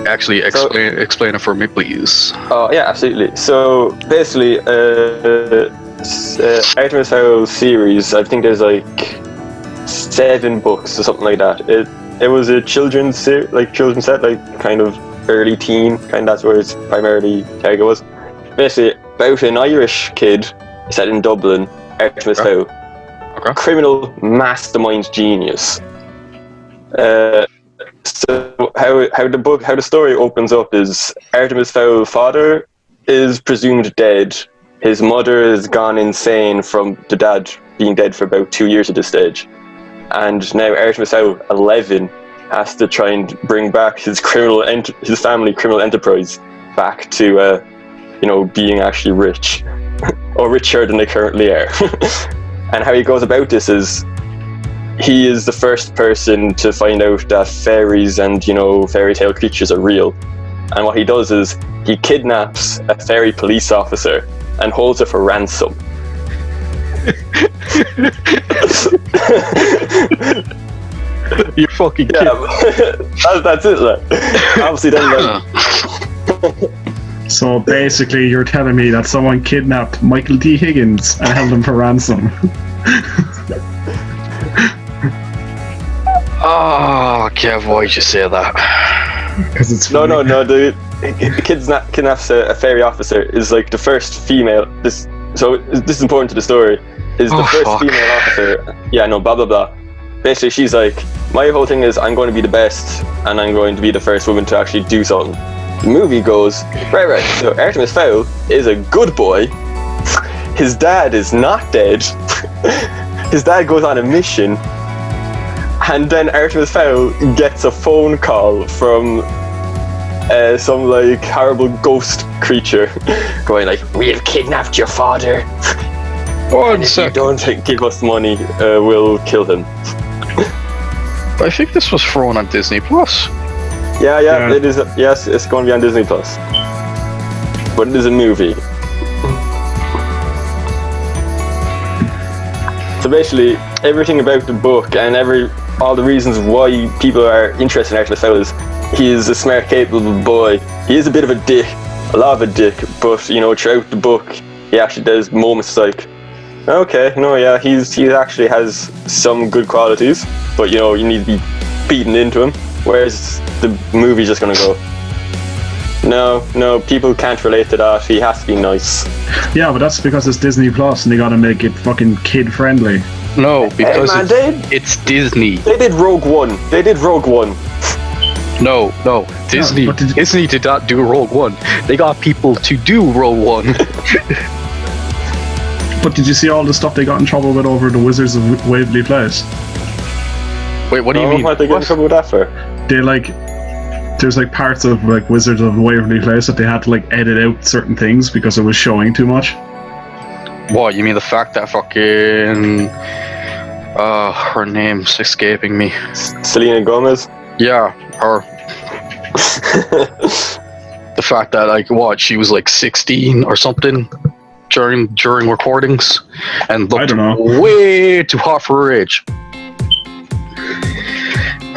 actually, explain it for me, please. Oh, yeah, absolutely. So, basically, Artemis Fowl series, I think there's like 7 books or something like that. It was a children's set, like kind of early teen, that's where its primarily target was. Basically, about an Irish kid set in Dublin, Artemis Fowl. Okay. Criminal mastermind genius. So how the story opens up is Artemis Fowl father is presumed dead. His mother has gone insane from the dad being dead for about 2 years at this stage. And now Artemis Fowl, 11, has to try and bring back his family criminal enterprise back to, being actually rich. Or richer than they currently are. And how he goes about this is, he is the first person to find out that fairies and, fairy tale creatures are real. And what he does is, he kidnaps a fairy police officer and holds her for ransom. You're fucking kidding. That's it, like. Obviously then, So basically, you're telling me that someone kidnapped Michael D. Higgins and held him for ransom. Oh, Kev, why'd you say that? Because it's No, the kidnaps a fairy officer is like the first female. This is important to the story. Is the first female officer? Yeah, no, blah blah blah. Basically, she's like, my whole thing is I'm going to be the best, and I'm going to be the first woman to actually do something. The movie goes right. So Artemis Fowl is a good boy. His dad is not dead. His dad goes on a mission. And then Artemis Fowl gets a phone call from some like horrible ghost creature going like, we have kidnapped your father. And if you don't give us money, we'll kill him. I think this was thrown on Disney Plus. Yeah, it is. Yes, it's going to be on Disney Plus. But it is a movie. So basically, everything about the book and all the reasons why people are interested in Artemis Fowl is he is a smart, capable boy. He is a bit of a dick, a lot of a dick, but throughout the book, he actually does moments like, okay, he actually has some good qualities, but you need to be beaten into him. Whereas the movie's just gonna go, no, people can't relate to that. He has to be nice. Yeah, but that's because it's Disney Plus and they gotta make it fucking kid friendly. No, because it's Disney. They did Rogue One. No, Disney. No, Disney did not do Rogue One. They got people to do Rogue One. But did you see all the stuff they got in trouble with over the Wizards of Waverly Place? Wait, what do you mean? What they get in trouble with that for? There's parts of Wizards of Waverly Place that they had to edit out certain things because it was showing too much. What, you mean the fact that fucking her name's escaping me. Selena Gomez? Yeah, her. The fact that she was 16 or something during recordings and looked way too hot for her age.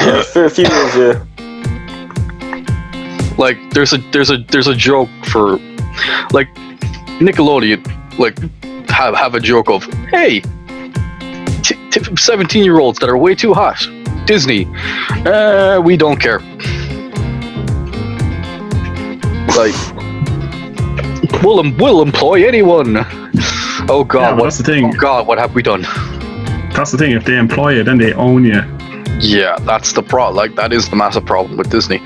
Yeah, for a few years, yeah. There's a joke for Nickelodeon have a joke of, hey, 17-year-olds that are way too hot. Disney, we don't care. We'll employ anyone. Oh God, that's the thing. Oh God, what have we done? That's the thing. If they employ you, then they own you. Yeah, that's the problem. That is the massive problem with Disney.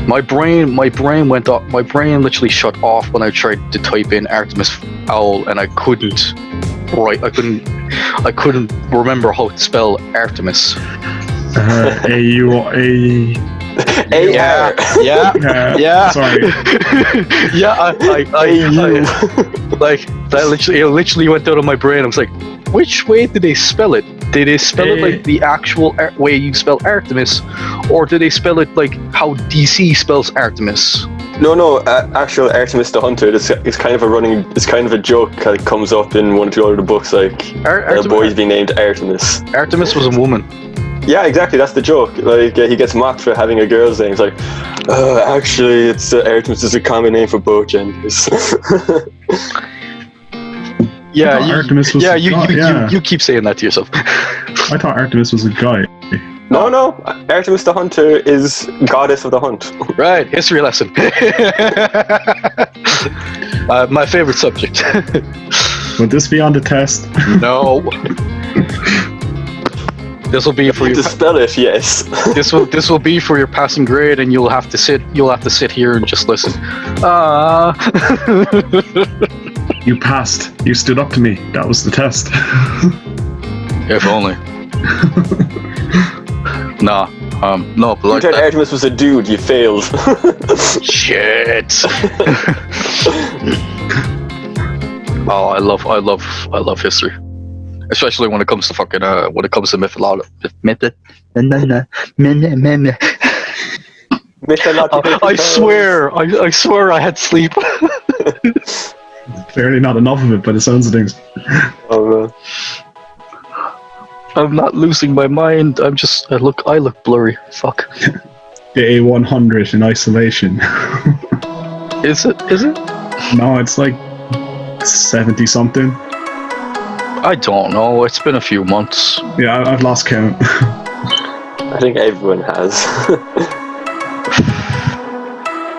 My brain went off. My brain literally shut off when I tried to type in Artemis fowl, and I couldn't remember how to spell Artemis. A-U-A... Yeah. Sorry. Yeah, I like that. Literally went out of my brain. I was like, which way did they spell it? Did they spell it like the actual way you spell Artemis, or did they spell it like how DC spells Artemis? No, actual Artemis the Hunter. It's kind of a running. It's kind of a joke that comes up in one or two other books, like a boy's being named Artemis. Artemis was a woman. Yeah, exactly. That's the joke. Like he gets mocked for having a girl's name. It's like, actually, it's Artemis is a common name for both genders. Yeah, Artemis was you keep saying that to yourself. I thought Artemis was a guy. No. Artemis the Hunter is goddess of the hunt. Right, history lesson. My favorite subject. Would this be on the test? No. This will be for you to spell it. Yes. This will be for your passing grade, and you'll have to sit here and just listen. You passed. You stood up to me. That was the test. If only. No. But you said Artemis was a dude. You failed. Shit. Oh, I love history, especially when it comes to fucking mythology. I swear I had sleep. Clearly not enough of it by the sounds of things. Oh man. I'm not losing my mind. I look blurry. Fuck. The A100 in isolation. Is it? No, it's like 70 something. I don't know. It's been a few months. Yeah, I've lost count. I think everyone has.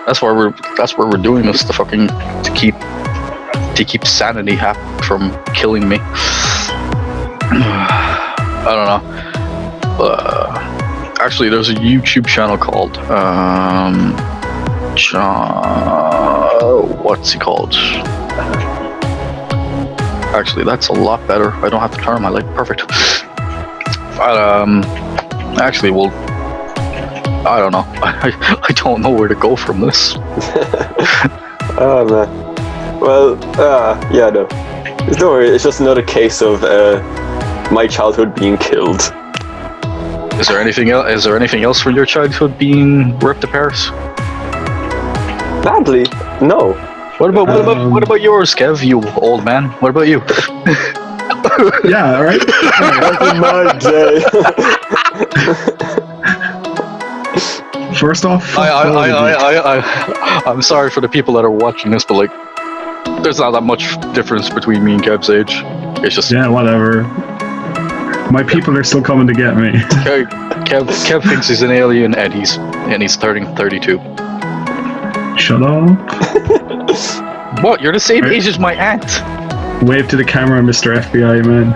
That's why we're doing this to keep sanity from killing me. I don't know. Actually, there's a YouTube channel called what's he called? Actually, that's a lot better. I don't have to turn my light. Perfect. Actually, well, I don't know. I don't know where to go from this. Oh man. Well, yeah, no. Don't worry. It's just another case of my childhood being killed. Is there anything else? Is there anything else from your childhood being ripped apart? Badly? No. What about yours, Kev? You old man. What about you? Yeah, all right. Back in my day. First off, I'm sorry for the people that are watching this, but like, there's not that much difference between me and Kev's age. It's just whatever. My people are still coming to get me. Kev thinks he's an alien, and he's turning 32. Shut up. What? You're the same age as my aunt. Wave to the camera, Mr. FBI man.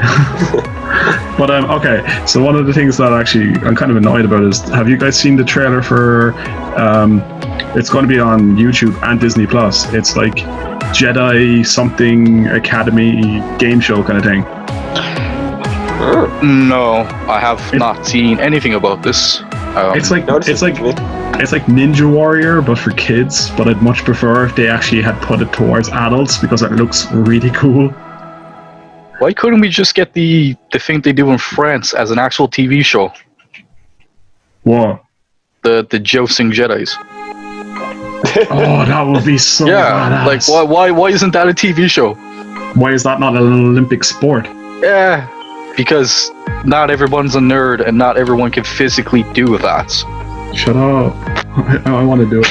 But okay, so one of the things that actually I'm kind of annoyed about is, have you guys seen the trailer for it's going to be on YouTube and Disney Plus. It's like Jedi something Academy game show kind of thing. No, I have not seen anything about this. It's like Ninja Warrior, but for kids. But I'd much prefer if they actually had put it towards adults, because it looks really cool. Why couldn't we just get the thing they do in France as an actual TV show? What? The Jousting Jedis. Oh, that would be so badass. Like why isn't that a TV show? Why is that not an Olympic sport? Yeah, because not everyone's a nerd and not everyone can physically do that. Shut up. I want to do it.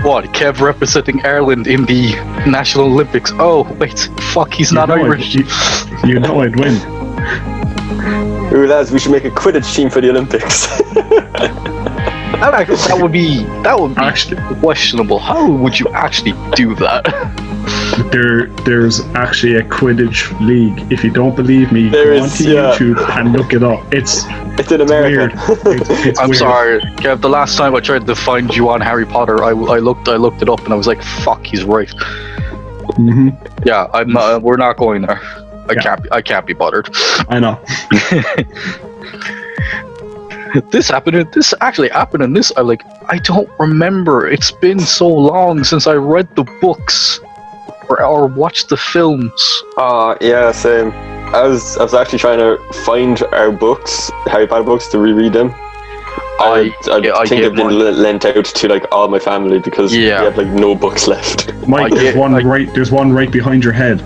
What? Kev representing Ireland in the National Olympics. Oh, wait. Fuck, he's not Irish. You know I'd win. Ooh, lads, we should make a Quidditch team for the Olympics. That would be actually questionable. How would you actually do that? There's actually a Quidditch league. If you don't believe me, go onto YouTube and look it up. It's in America. It's I'm weird. sorry, Kev. The last time I tried to find you on Harry Potter, I looked it up and I was like, "Fuck, he's right." Mm-hmm. Yeah, I'm not. We're not going there. Yeah. I can't be bothered. I know. This actually happened in this. I don't remember. It's been so long since I read the books or watched the films. Yeah, same. I was actually trying to find our books, Harry Potter books, to reread them. I think they've been lent out to like all my family because we have like no books left. Mike, there's one right behind your head.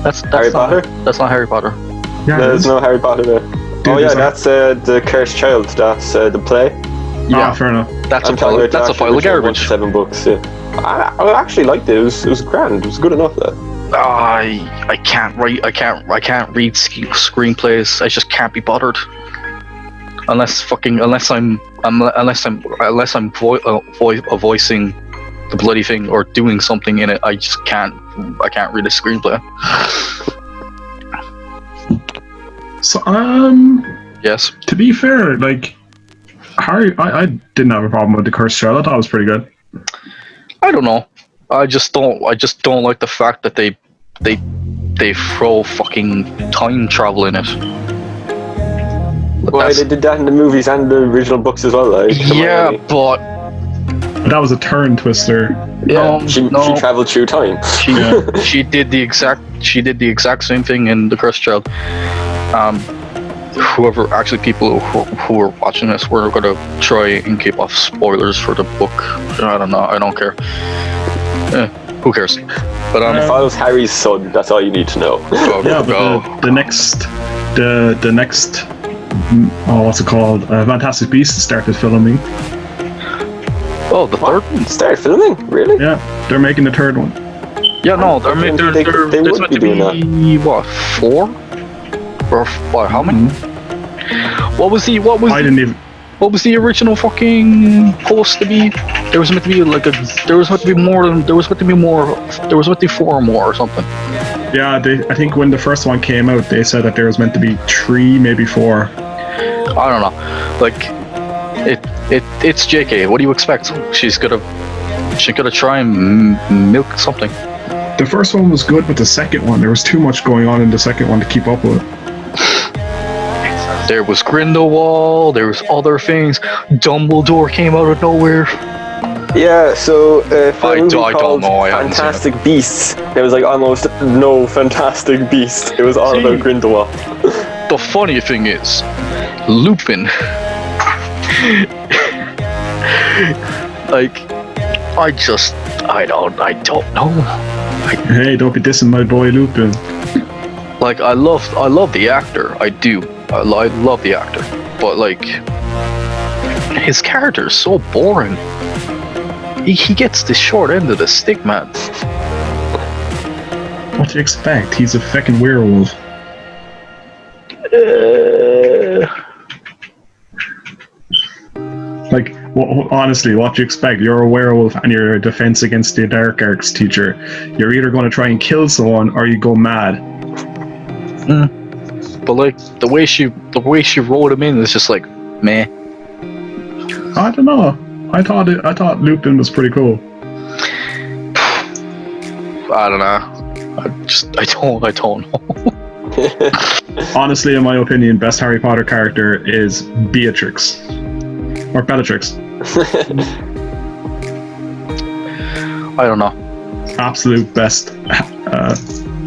That's Harry Potter? That's not Harry Potter. Yeah, There's no Harry Potter there. Dude, that's the Cursed Child. That's the play. Yeah, fair enough. That's a pile of garbage. 7 books. Yeah. I actually liked it. It was grand. It was good enough though. I can't read screenplays. I just can't be bothered. Unless I'm voicing the bloody thing or doing something in it. I can't read a screenplay. So Yes. to be fair, like Harry, I didn't have a problem with the Cursed Child. I thought it was pretty good. I don't know. I just don't like the fact that they throw fucking time travel in it. Well, they did that in the movies and the original books as well. Like, but that was a turn twister. Yeah, she traveled through time. She did the exact same thing in The Cursed Child. People who are watching this, we're gonna try and keep off spoilers for the book. I don't know. I don't care. Who cares? But it follows Harry's son. That's all you need to know. The next, what's it called? Fantastic Beasts started filming. Oh, the third one started filming? Really? Yeah, they're making the third one. Yeah, no, they're meant to be what, 4? Or what? How many? What was the original fucking supposed to be? There was meant to be 4 more or something. Yeah, I think when the first one came out, they said that there was meant to be 3, maybe 4. I don't know. Like, it's JK. What do you expect? She's gonna try and milk something. The first one was good, but the second one, there was too much going on in the second one to keep up with. There was Grindelwald, there was other things. Dumbledore came out of nowhere. Yeah, so for a movie called know. Fantastic Beasts, there was like almost no Fantastic Beasts. It was all about Grindelwald. The funny thing is, Lupin. Like, I don't know. Hey, don't be dissing my boy Lupin. Like, I love the actor. I do. I love the actor. But like, his character is so boring. He gets the short end of the stick, man. What do you expect? He's a fucking werewolf. Like, honestly, what do you expect? You're a werewolf and you're a Defense Against the Dark Arts teacher. You're either going to try and kill someone or you go mad. But like, the way she wrote him in is just like, meh. I don't know. I thought Lupin was pretty cool. I don't know. I don't know. Honestly, in my opinion, best Harry Potter character is Beatrix. Or Bellatrix. I don't know. Absolute best.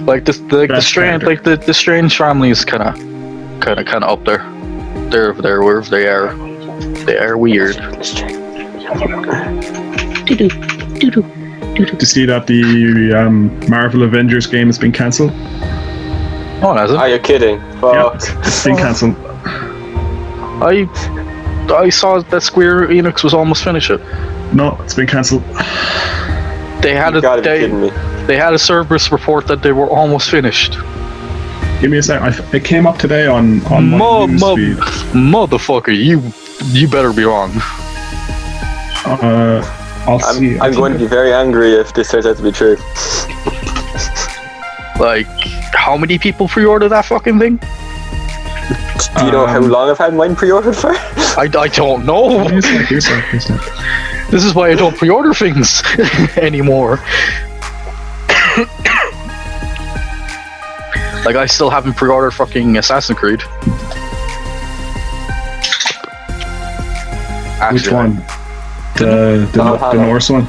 Like the strange, like the Strange family is kind of up there. They're wherever they are. They are weird. To see that the Marvel Avengers game has been cancelled. Oh, has it? Are you kidding? Fuck. Yeah, it's been cancelled. I saw that Square Enix was almost finished it. No, it's been cancelled. They had a service report that they were almost finished. Give me a sec. It came up today on my newsfeed. Motherfucker, you better be wrong. I'll see. I'm going to be very angry if this turns out to be true. Like, how many people pre-ordered that fucking thing? Do you know how long I've had mine pre-ordered for? I don't know. Here's that. This is why I don't pre-order things anymore. Like, I still haven't pre-ordered fucking Assassin's Creed. Actually, Which one? The Norse one?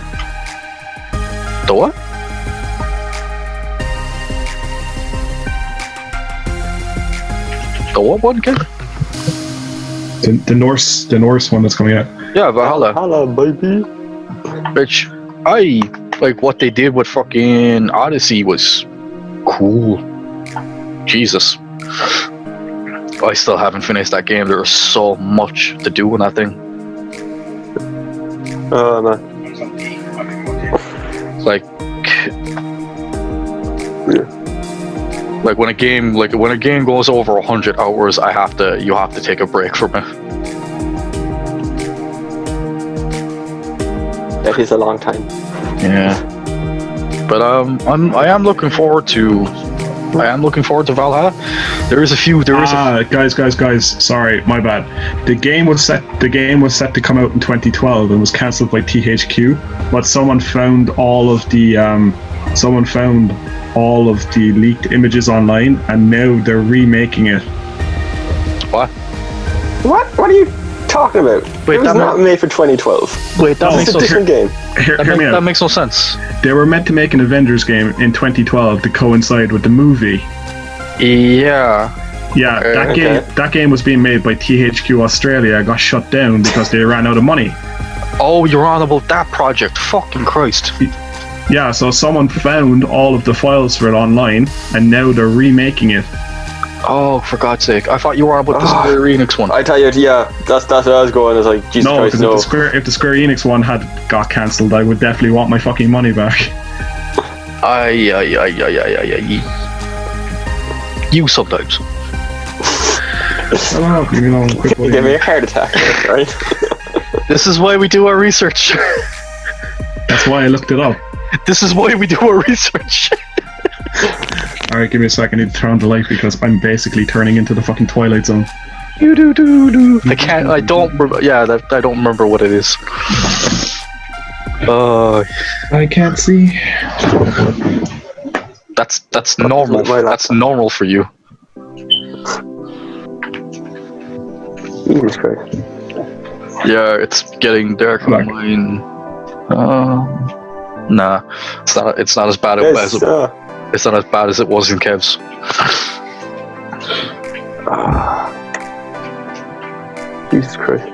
The what? The what one, kid? The Norse one that's coming out. Yeah, Valhalla. Hello, baby. Which, like what they did with fucking Odyssey was cool. Jesus. I still haven't finished that game. There is so much to do in that thing. Oh, man. Like, when a game goes over 100 hours, you have to take a break from it. That is a long time. Yeah. But I am looking forward to Valhalla. Guys, sorry, my bad. The game was set to come out in 2012 and was cancelled by THQ, but someone found all of the leaked images online, and now they're remaking it. What? What are you talking about? Wait, it was not made for 2012. Wait, that makes a different game. Hear me out. That makes no sense. They were meant to make an Avengers game in 2012 to coincide with the movie. Yeah. Yeah, that game was being made by THQ Australia, got shut down because they ran out of money. Oh, you're on about that project. Fucking Christ. Yeah, so someone found all of the files for it online, and now they're remaking it. Oh, for God's sake. I thought you were on about the Square Enix one. I tell you, yeah, that's what I was going. I was like, Jesus Christ, no. If the Square Enix one had got cancelled, I would definitely want my fucking money back. You sometimes. I don't know, You gave me a heart attack, right? This is why we do our research. That's why I looked it up. This is why we do our research. Alright, give me a second. I need to turn on the light because I'm basically turning into the fucking Twilight Zone. I don't remember what it is. I can't see. That's normal. That's normal for you. Jesus Christ. Yeah, it's getting dark on mine. Nah, it's not as bad as it's not as bad as it was in Kev's. Jesus Christ.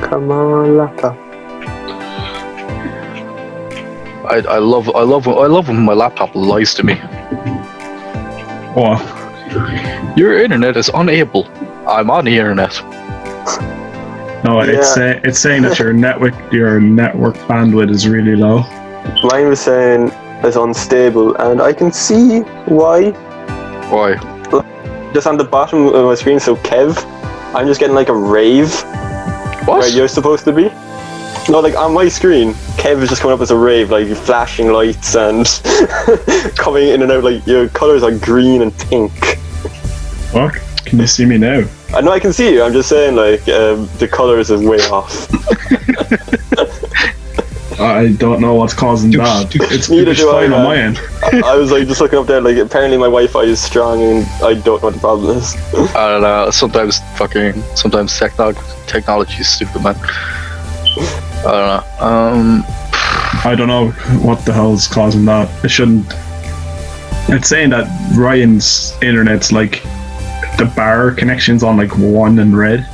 Come on, laptop. I love when my laptop lies to me. What? Your internet is unable. I'm on the internet. No, it's saying that your network bandwidth is really low. Mine was saying it's unstable, and I can see why. Why? Just on the bottom of my screen, so Kev, I'm just getting like a rave. What? Where you're supposed to be. No, like on my screen, Kev is just coming up as a rave, like flashing lights and coming in and out, like your colours are green and pink. What? Can you see me now? I know I can see you, I'm just saying like the colours is way off. I don't know what's causing that. It's fine on my end. I was like just looking up there, like apparently my Wi-Fi is strong and I don't know what the problem is. I don't know, sometimes technology is stupid, man. I don't know what the hell's causing that. It shouldn't. It's saying that Ryan's internet's like the bar connection's on like 1 and red.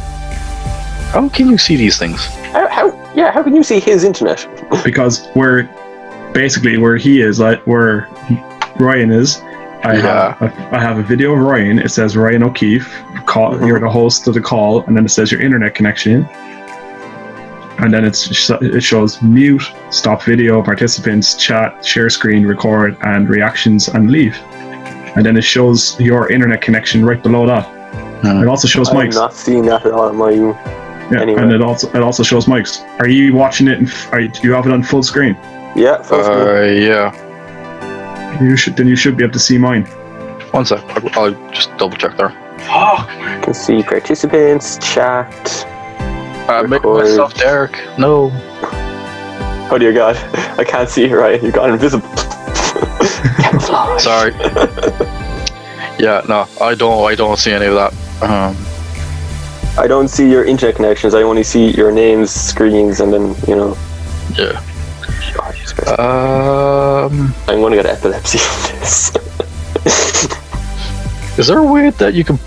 How can you see these things? How can you see his internet? Because where he is, like where Ryan is, I have a video of Ryan. It says Ryan O'Keefe, you're the host of the call, and then it says your internet connection. And then it shows mute, stop video, participants, chat, share screen, record, and reactions, and leave. And then it shows your internet connection right below that. It also shows mics. I'm not seeing that at all on my. Anyway. And it also shows mics. Are you watching it? Do you have it on full screen? Yeah. Full screen. Yeah. You should be able to see mine. 1 sec. I'll just double check there. Fuck. You can see participants, chat. Make Record. myself Derek. No. Oh dear God, I can't see you, right? You've gone invisible. Camouflage. Sorry. Yeah, no, I don't see any of that. I don't see your internet connections. I only see your names, screens, and then Yeah. Oh, Jesus Christ. I'm gonna get epilepsy from this. Is there a way that you can?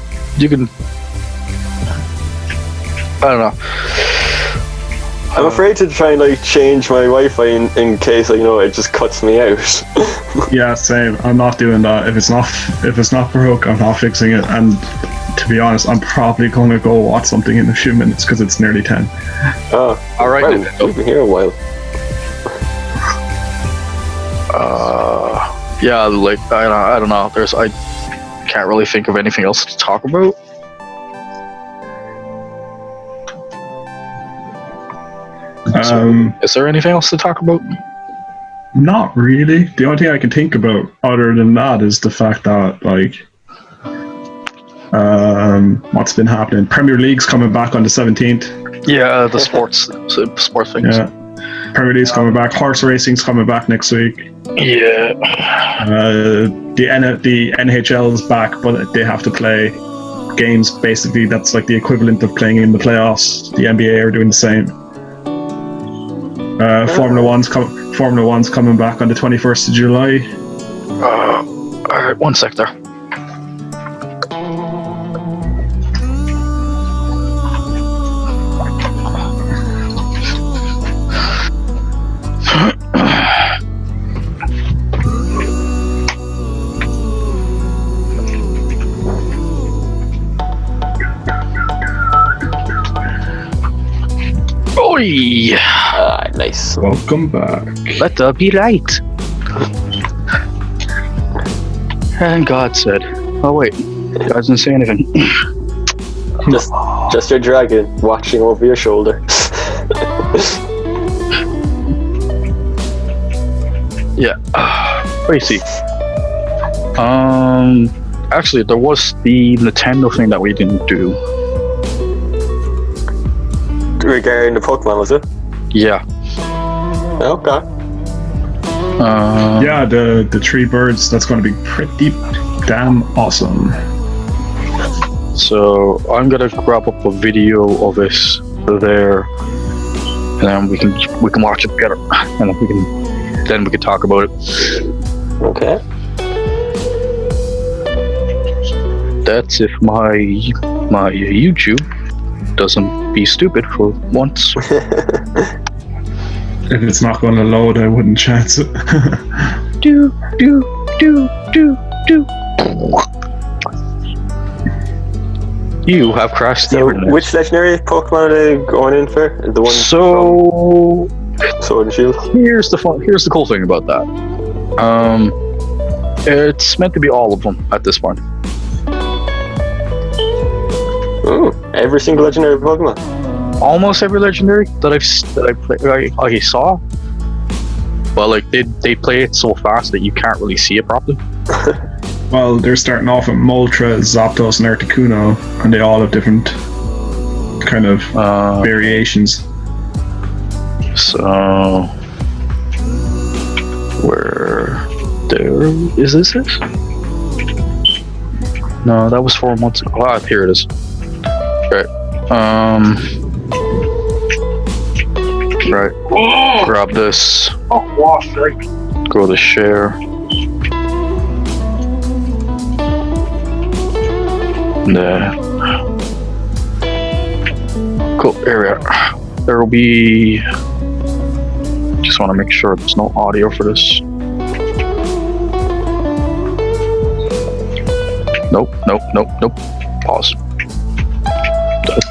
I don't know. I'm afraid to try and change my Wi-Fi in case it just cuts me out. Yeah, same. I'm not doing that. If it's not broke, I'm not fixing it. And to be honest, I'm probably going to go watch something in a few minutes because it's nearly 10. Oh, All right. well, we've been here a while. Yeah, I don't know. I can't really think of anything else to talk about. Is there anything else to talk about? Not really. The only thing I can think about other than that is the fact that what's been happening. Premier League's coming back on the 17th. Yeah, the sports things. Yeah. Premier League's coming back. Horse racing's coming back next week. Yeah. The NHL's back, but they have to play games. Basically, that's like the equivalent of playing in the playoffs. The NBA are doing the same. Formula One's coming back on the 21st of July. Alright, 1 sec there. Oi! Nice. Welcome back. Let there be light. And God said, "Oh wait, God doesn't say anything." Just your dragon watching over your shoulder. Yeah. What do you see? Actually, there was the Nintendo thing that we didn't do. Regarding the Pokemon, was it? Yeah. Okay. Yeah, the three birds. That's going to be pretty damn awesome. So I'm gonna grab up a video of this there, and then we can watch it together, and then we can talk about it. Okay. That's if my YouTube doesn't be stupid for once. If it's not going to load, I wouldn't chance it. do. You have crashed the So, internet. which legendary Pokemon are they going in for? The one So from Sword and Shield? here's the cool thing about that. It's meant to be all of them at this point. Ooh, every single legendary Pokemon. Almost every legendary that I saw, but like they play it so fast that you can't really see it properly. Well, they're starting off with Moltres, Zapdos, and Articuno, and they all have different kind of variations. So where there is this it? No, that was 4 months ago. Ah, here it is. Right. Right. Grab this. Oh, wash, right? Go to share. There. Cool. Here we are. There will be. Just want to make sure there's no audio for this. Nope. Pause.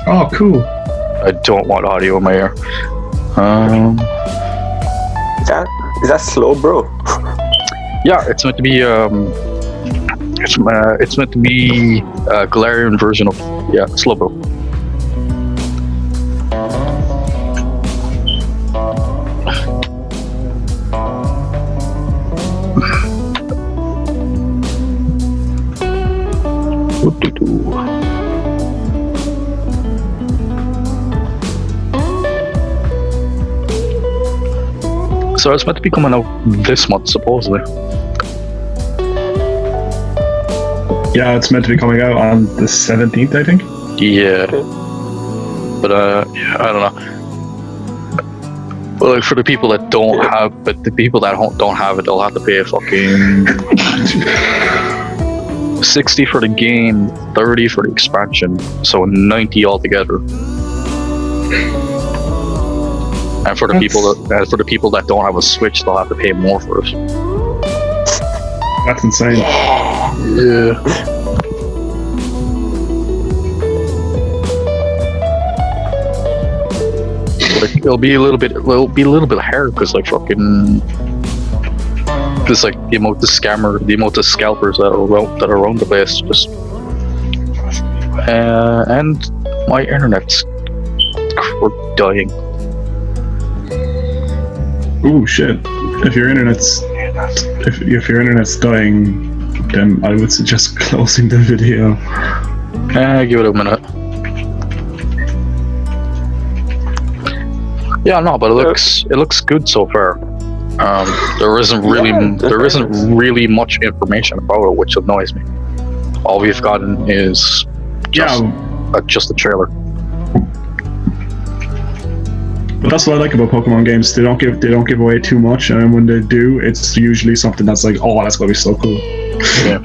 Oh, cool. I don't want audio in my ear. Is that slow, bro? Yeah, it's meant to be it's meant to be a Galarian version of Slowbro. So it's meant to be coming out this month, supposedly. Yeah, it's meant to be coming out on the 17th, I think. Yeah. But yeah, I don't know. Well, like for the people that don't have, but the people that don't have it, they'll have to pay a fucking 60 for the game, 30 for the expansion, so 90 altogether. And for the people that don't have a Switch, they'll have to pay more for it. That's insane. Yeah. Like, it'll be a little bit hard because like fucking, there's like the amount of scalpers that are around the place. Just and my internet's dying. Ooh, shit. If your internet's dying, then I would suggest closing the video. Give it a minute. Yeah, no, but it looks good so far. There isn't really much information about it, which annoys me. All we've gotten is just a trailer. But that's what I like about Pokemon games. They don't give away too much, and when they do, it's usually something that's like, oh, that's gonna be so cool. Yeah.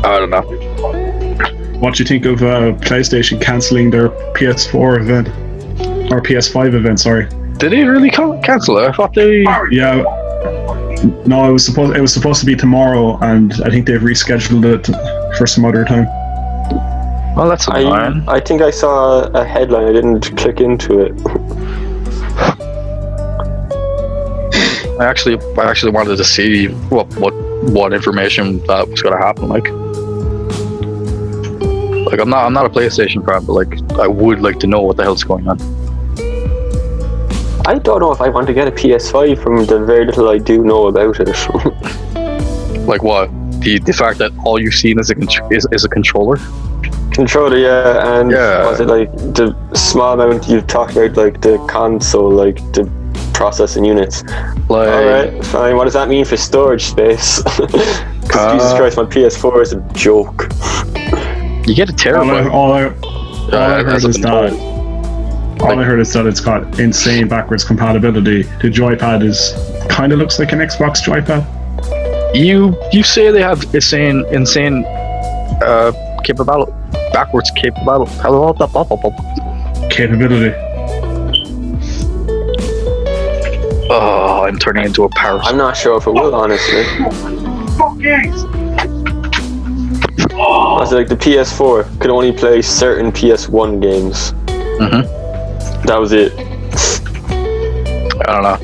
I don't know. What do you think of PlayStation cancelling their PS4 event or PS5 event? Sorry. Did they really cancel it? I thought they. Yeah. No, it was supposed to be tomorrow, and I think they've rescheduled it for some other time. Well, that's annoying. I think I saw a headline. I didn't click into it. I actually wanted to see what information that was going to happen. Like I'm not a PlayStation fan, but like I would like to know what the hell's going on. I don't know if I want to get a PS5 from the very little I do know about it. Like what? The fact that all you've seen is a controller. Controller, yeah, and was it like the small amount you've talked about, like the console, like the processing units? Like, alright, fine. What does that mean for storage space? Because Jesus Christ, my PS4 is a joke. You get a terabyte. All I heard is that it's got insane backwards compatibility. The joypad kind of looks like an Xbox joypad. You say they have insane capability. Backwards capability. Oh, I'm turning into a parrot. I'm not sure if it will, honestly. Also, like the PS4 could only play certain PS1 games. Mm-hmm. That was it. I don't know.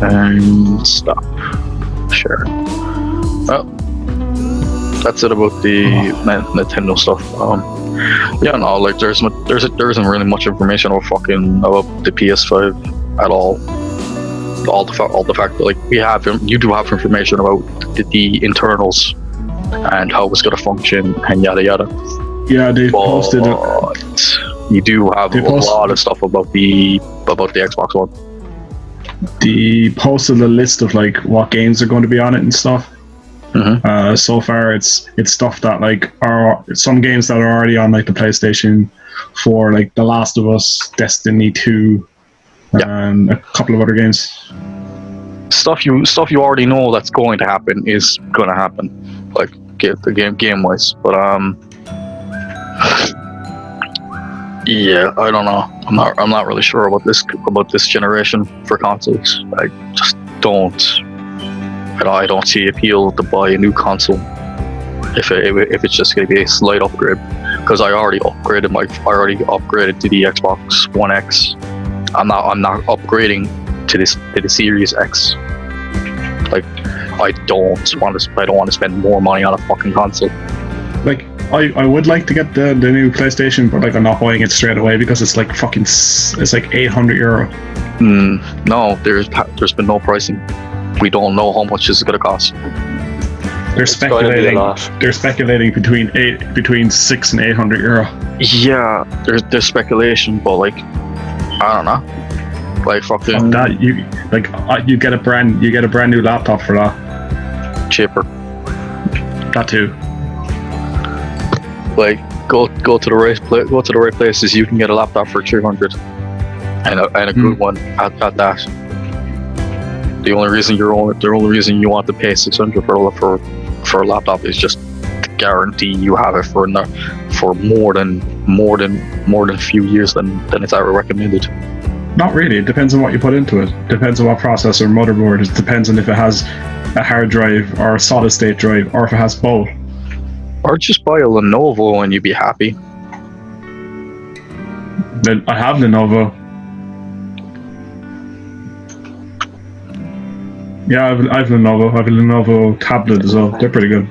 And stop. Sure. Well, that's it about the Nintendo stuff. Yeah, no, like there isn't really much information about the PS5 at all. All the fact that like you do have information about the internals and how it's going to function and yada yada. Yeah, they posted it. You do have a lot of stuff about the Xbox One. They posted a list of like what games are going to be on it and stuff. Mm-hmm. So far, it's stuff that like are some games that are already on like the PlayStation 4, like The Last of Us, Destiny 2, and a couple of other games. Stuff you already know that's going to happen is going to happen, like game wise. But yeah, I don't know. I'm not really sure about this generation for consoles. I just don't. I don't see appeal to buy a new console if it's just going to be a slight upgrade, because I already upgraded to the Xbox One X. I'm not upgrading to the Series X. Like I don't want to spend more money on a fucking console. Like I would like to get the new PlayStation, but like I'm not buying it straight away because it's like fucking it's like €800. No, there's been no pricing. We don't know how much this is gonna cost. They're speculating. They're speculating between €600 and €800. Yeah, there's speculation, but like I don't know. Like fucking that you get a brand new laptop for that. cheaper. That too. Like go to the right places. You can get a laptop for 300, and a good one at that. The only reason you want to pay 600 for a laptop is just to guarantee you have it for more than a few years than it's ever recommended. Not really. It depends on what you put into it. Depends on what processor, motherboard. It depends on if it has a hard drive or a solid state drive, or if it has both. Or just buy a Lenovo and you'd be happy. Then I have Lenovo. Yeah, I have Lenovo. I have a Lenovo tablet as well. They're pretty good.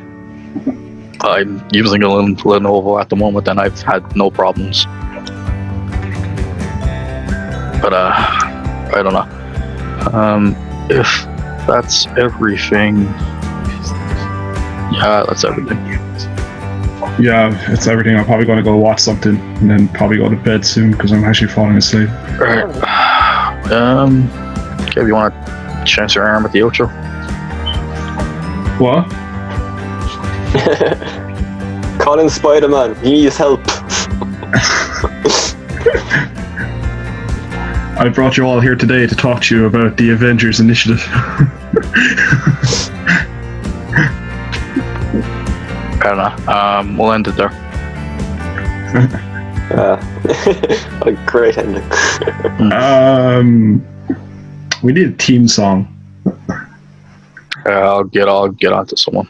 I'm using a Lenovo at the moment, and I've had no problems. But I don't know. If that's everything, yeah, that's everything. Yeah, it's everything. I'm probably going to go watch something and then probably go to bed soon because I'm actually falling asleep. Alright. Okay, you want to chance your arm at the outro? What? Colin Spider-Man, he needs help. I brought you all here today to talk to you about the Avengers Initiative. I don't know. We'll end it there. A great ending. We need a team song. I'll get onto someone.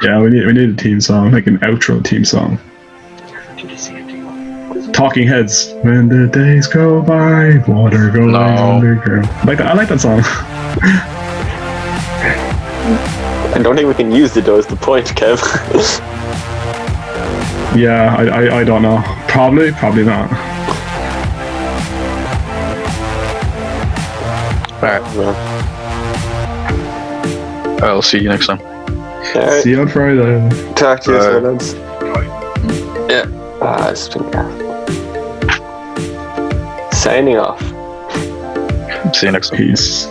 Yeah, we need a team song, like an outro team song. Talking Heads. When the days go by, water goes underground. I like that song. I don't think we can use it though, is the point, Kev. Yeah, I don't know. Probably not. Alright. I'll see you next time. Right. See you on Friday. Talk to you soon, lads. Yeah. Signing off. See you next time. Peace.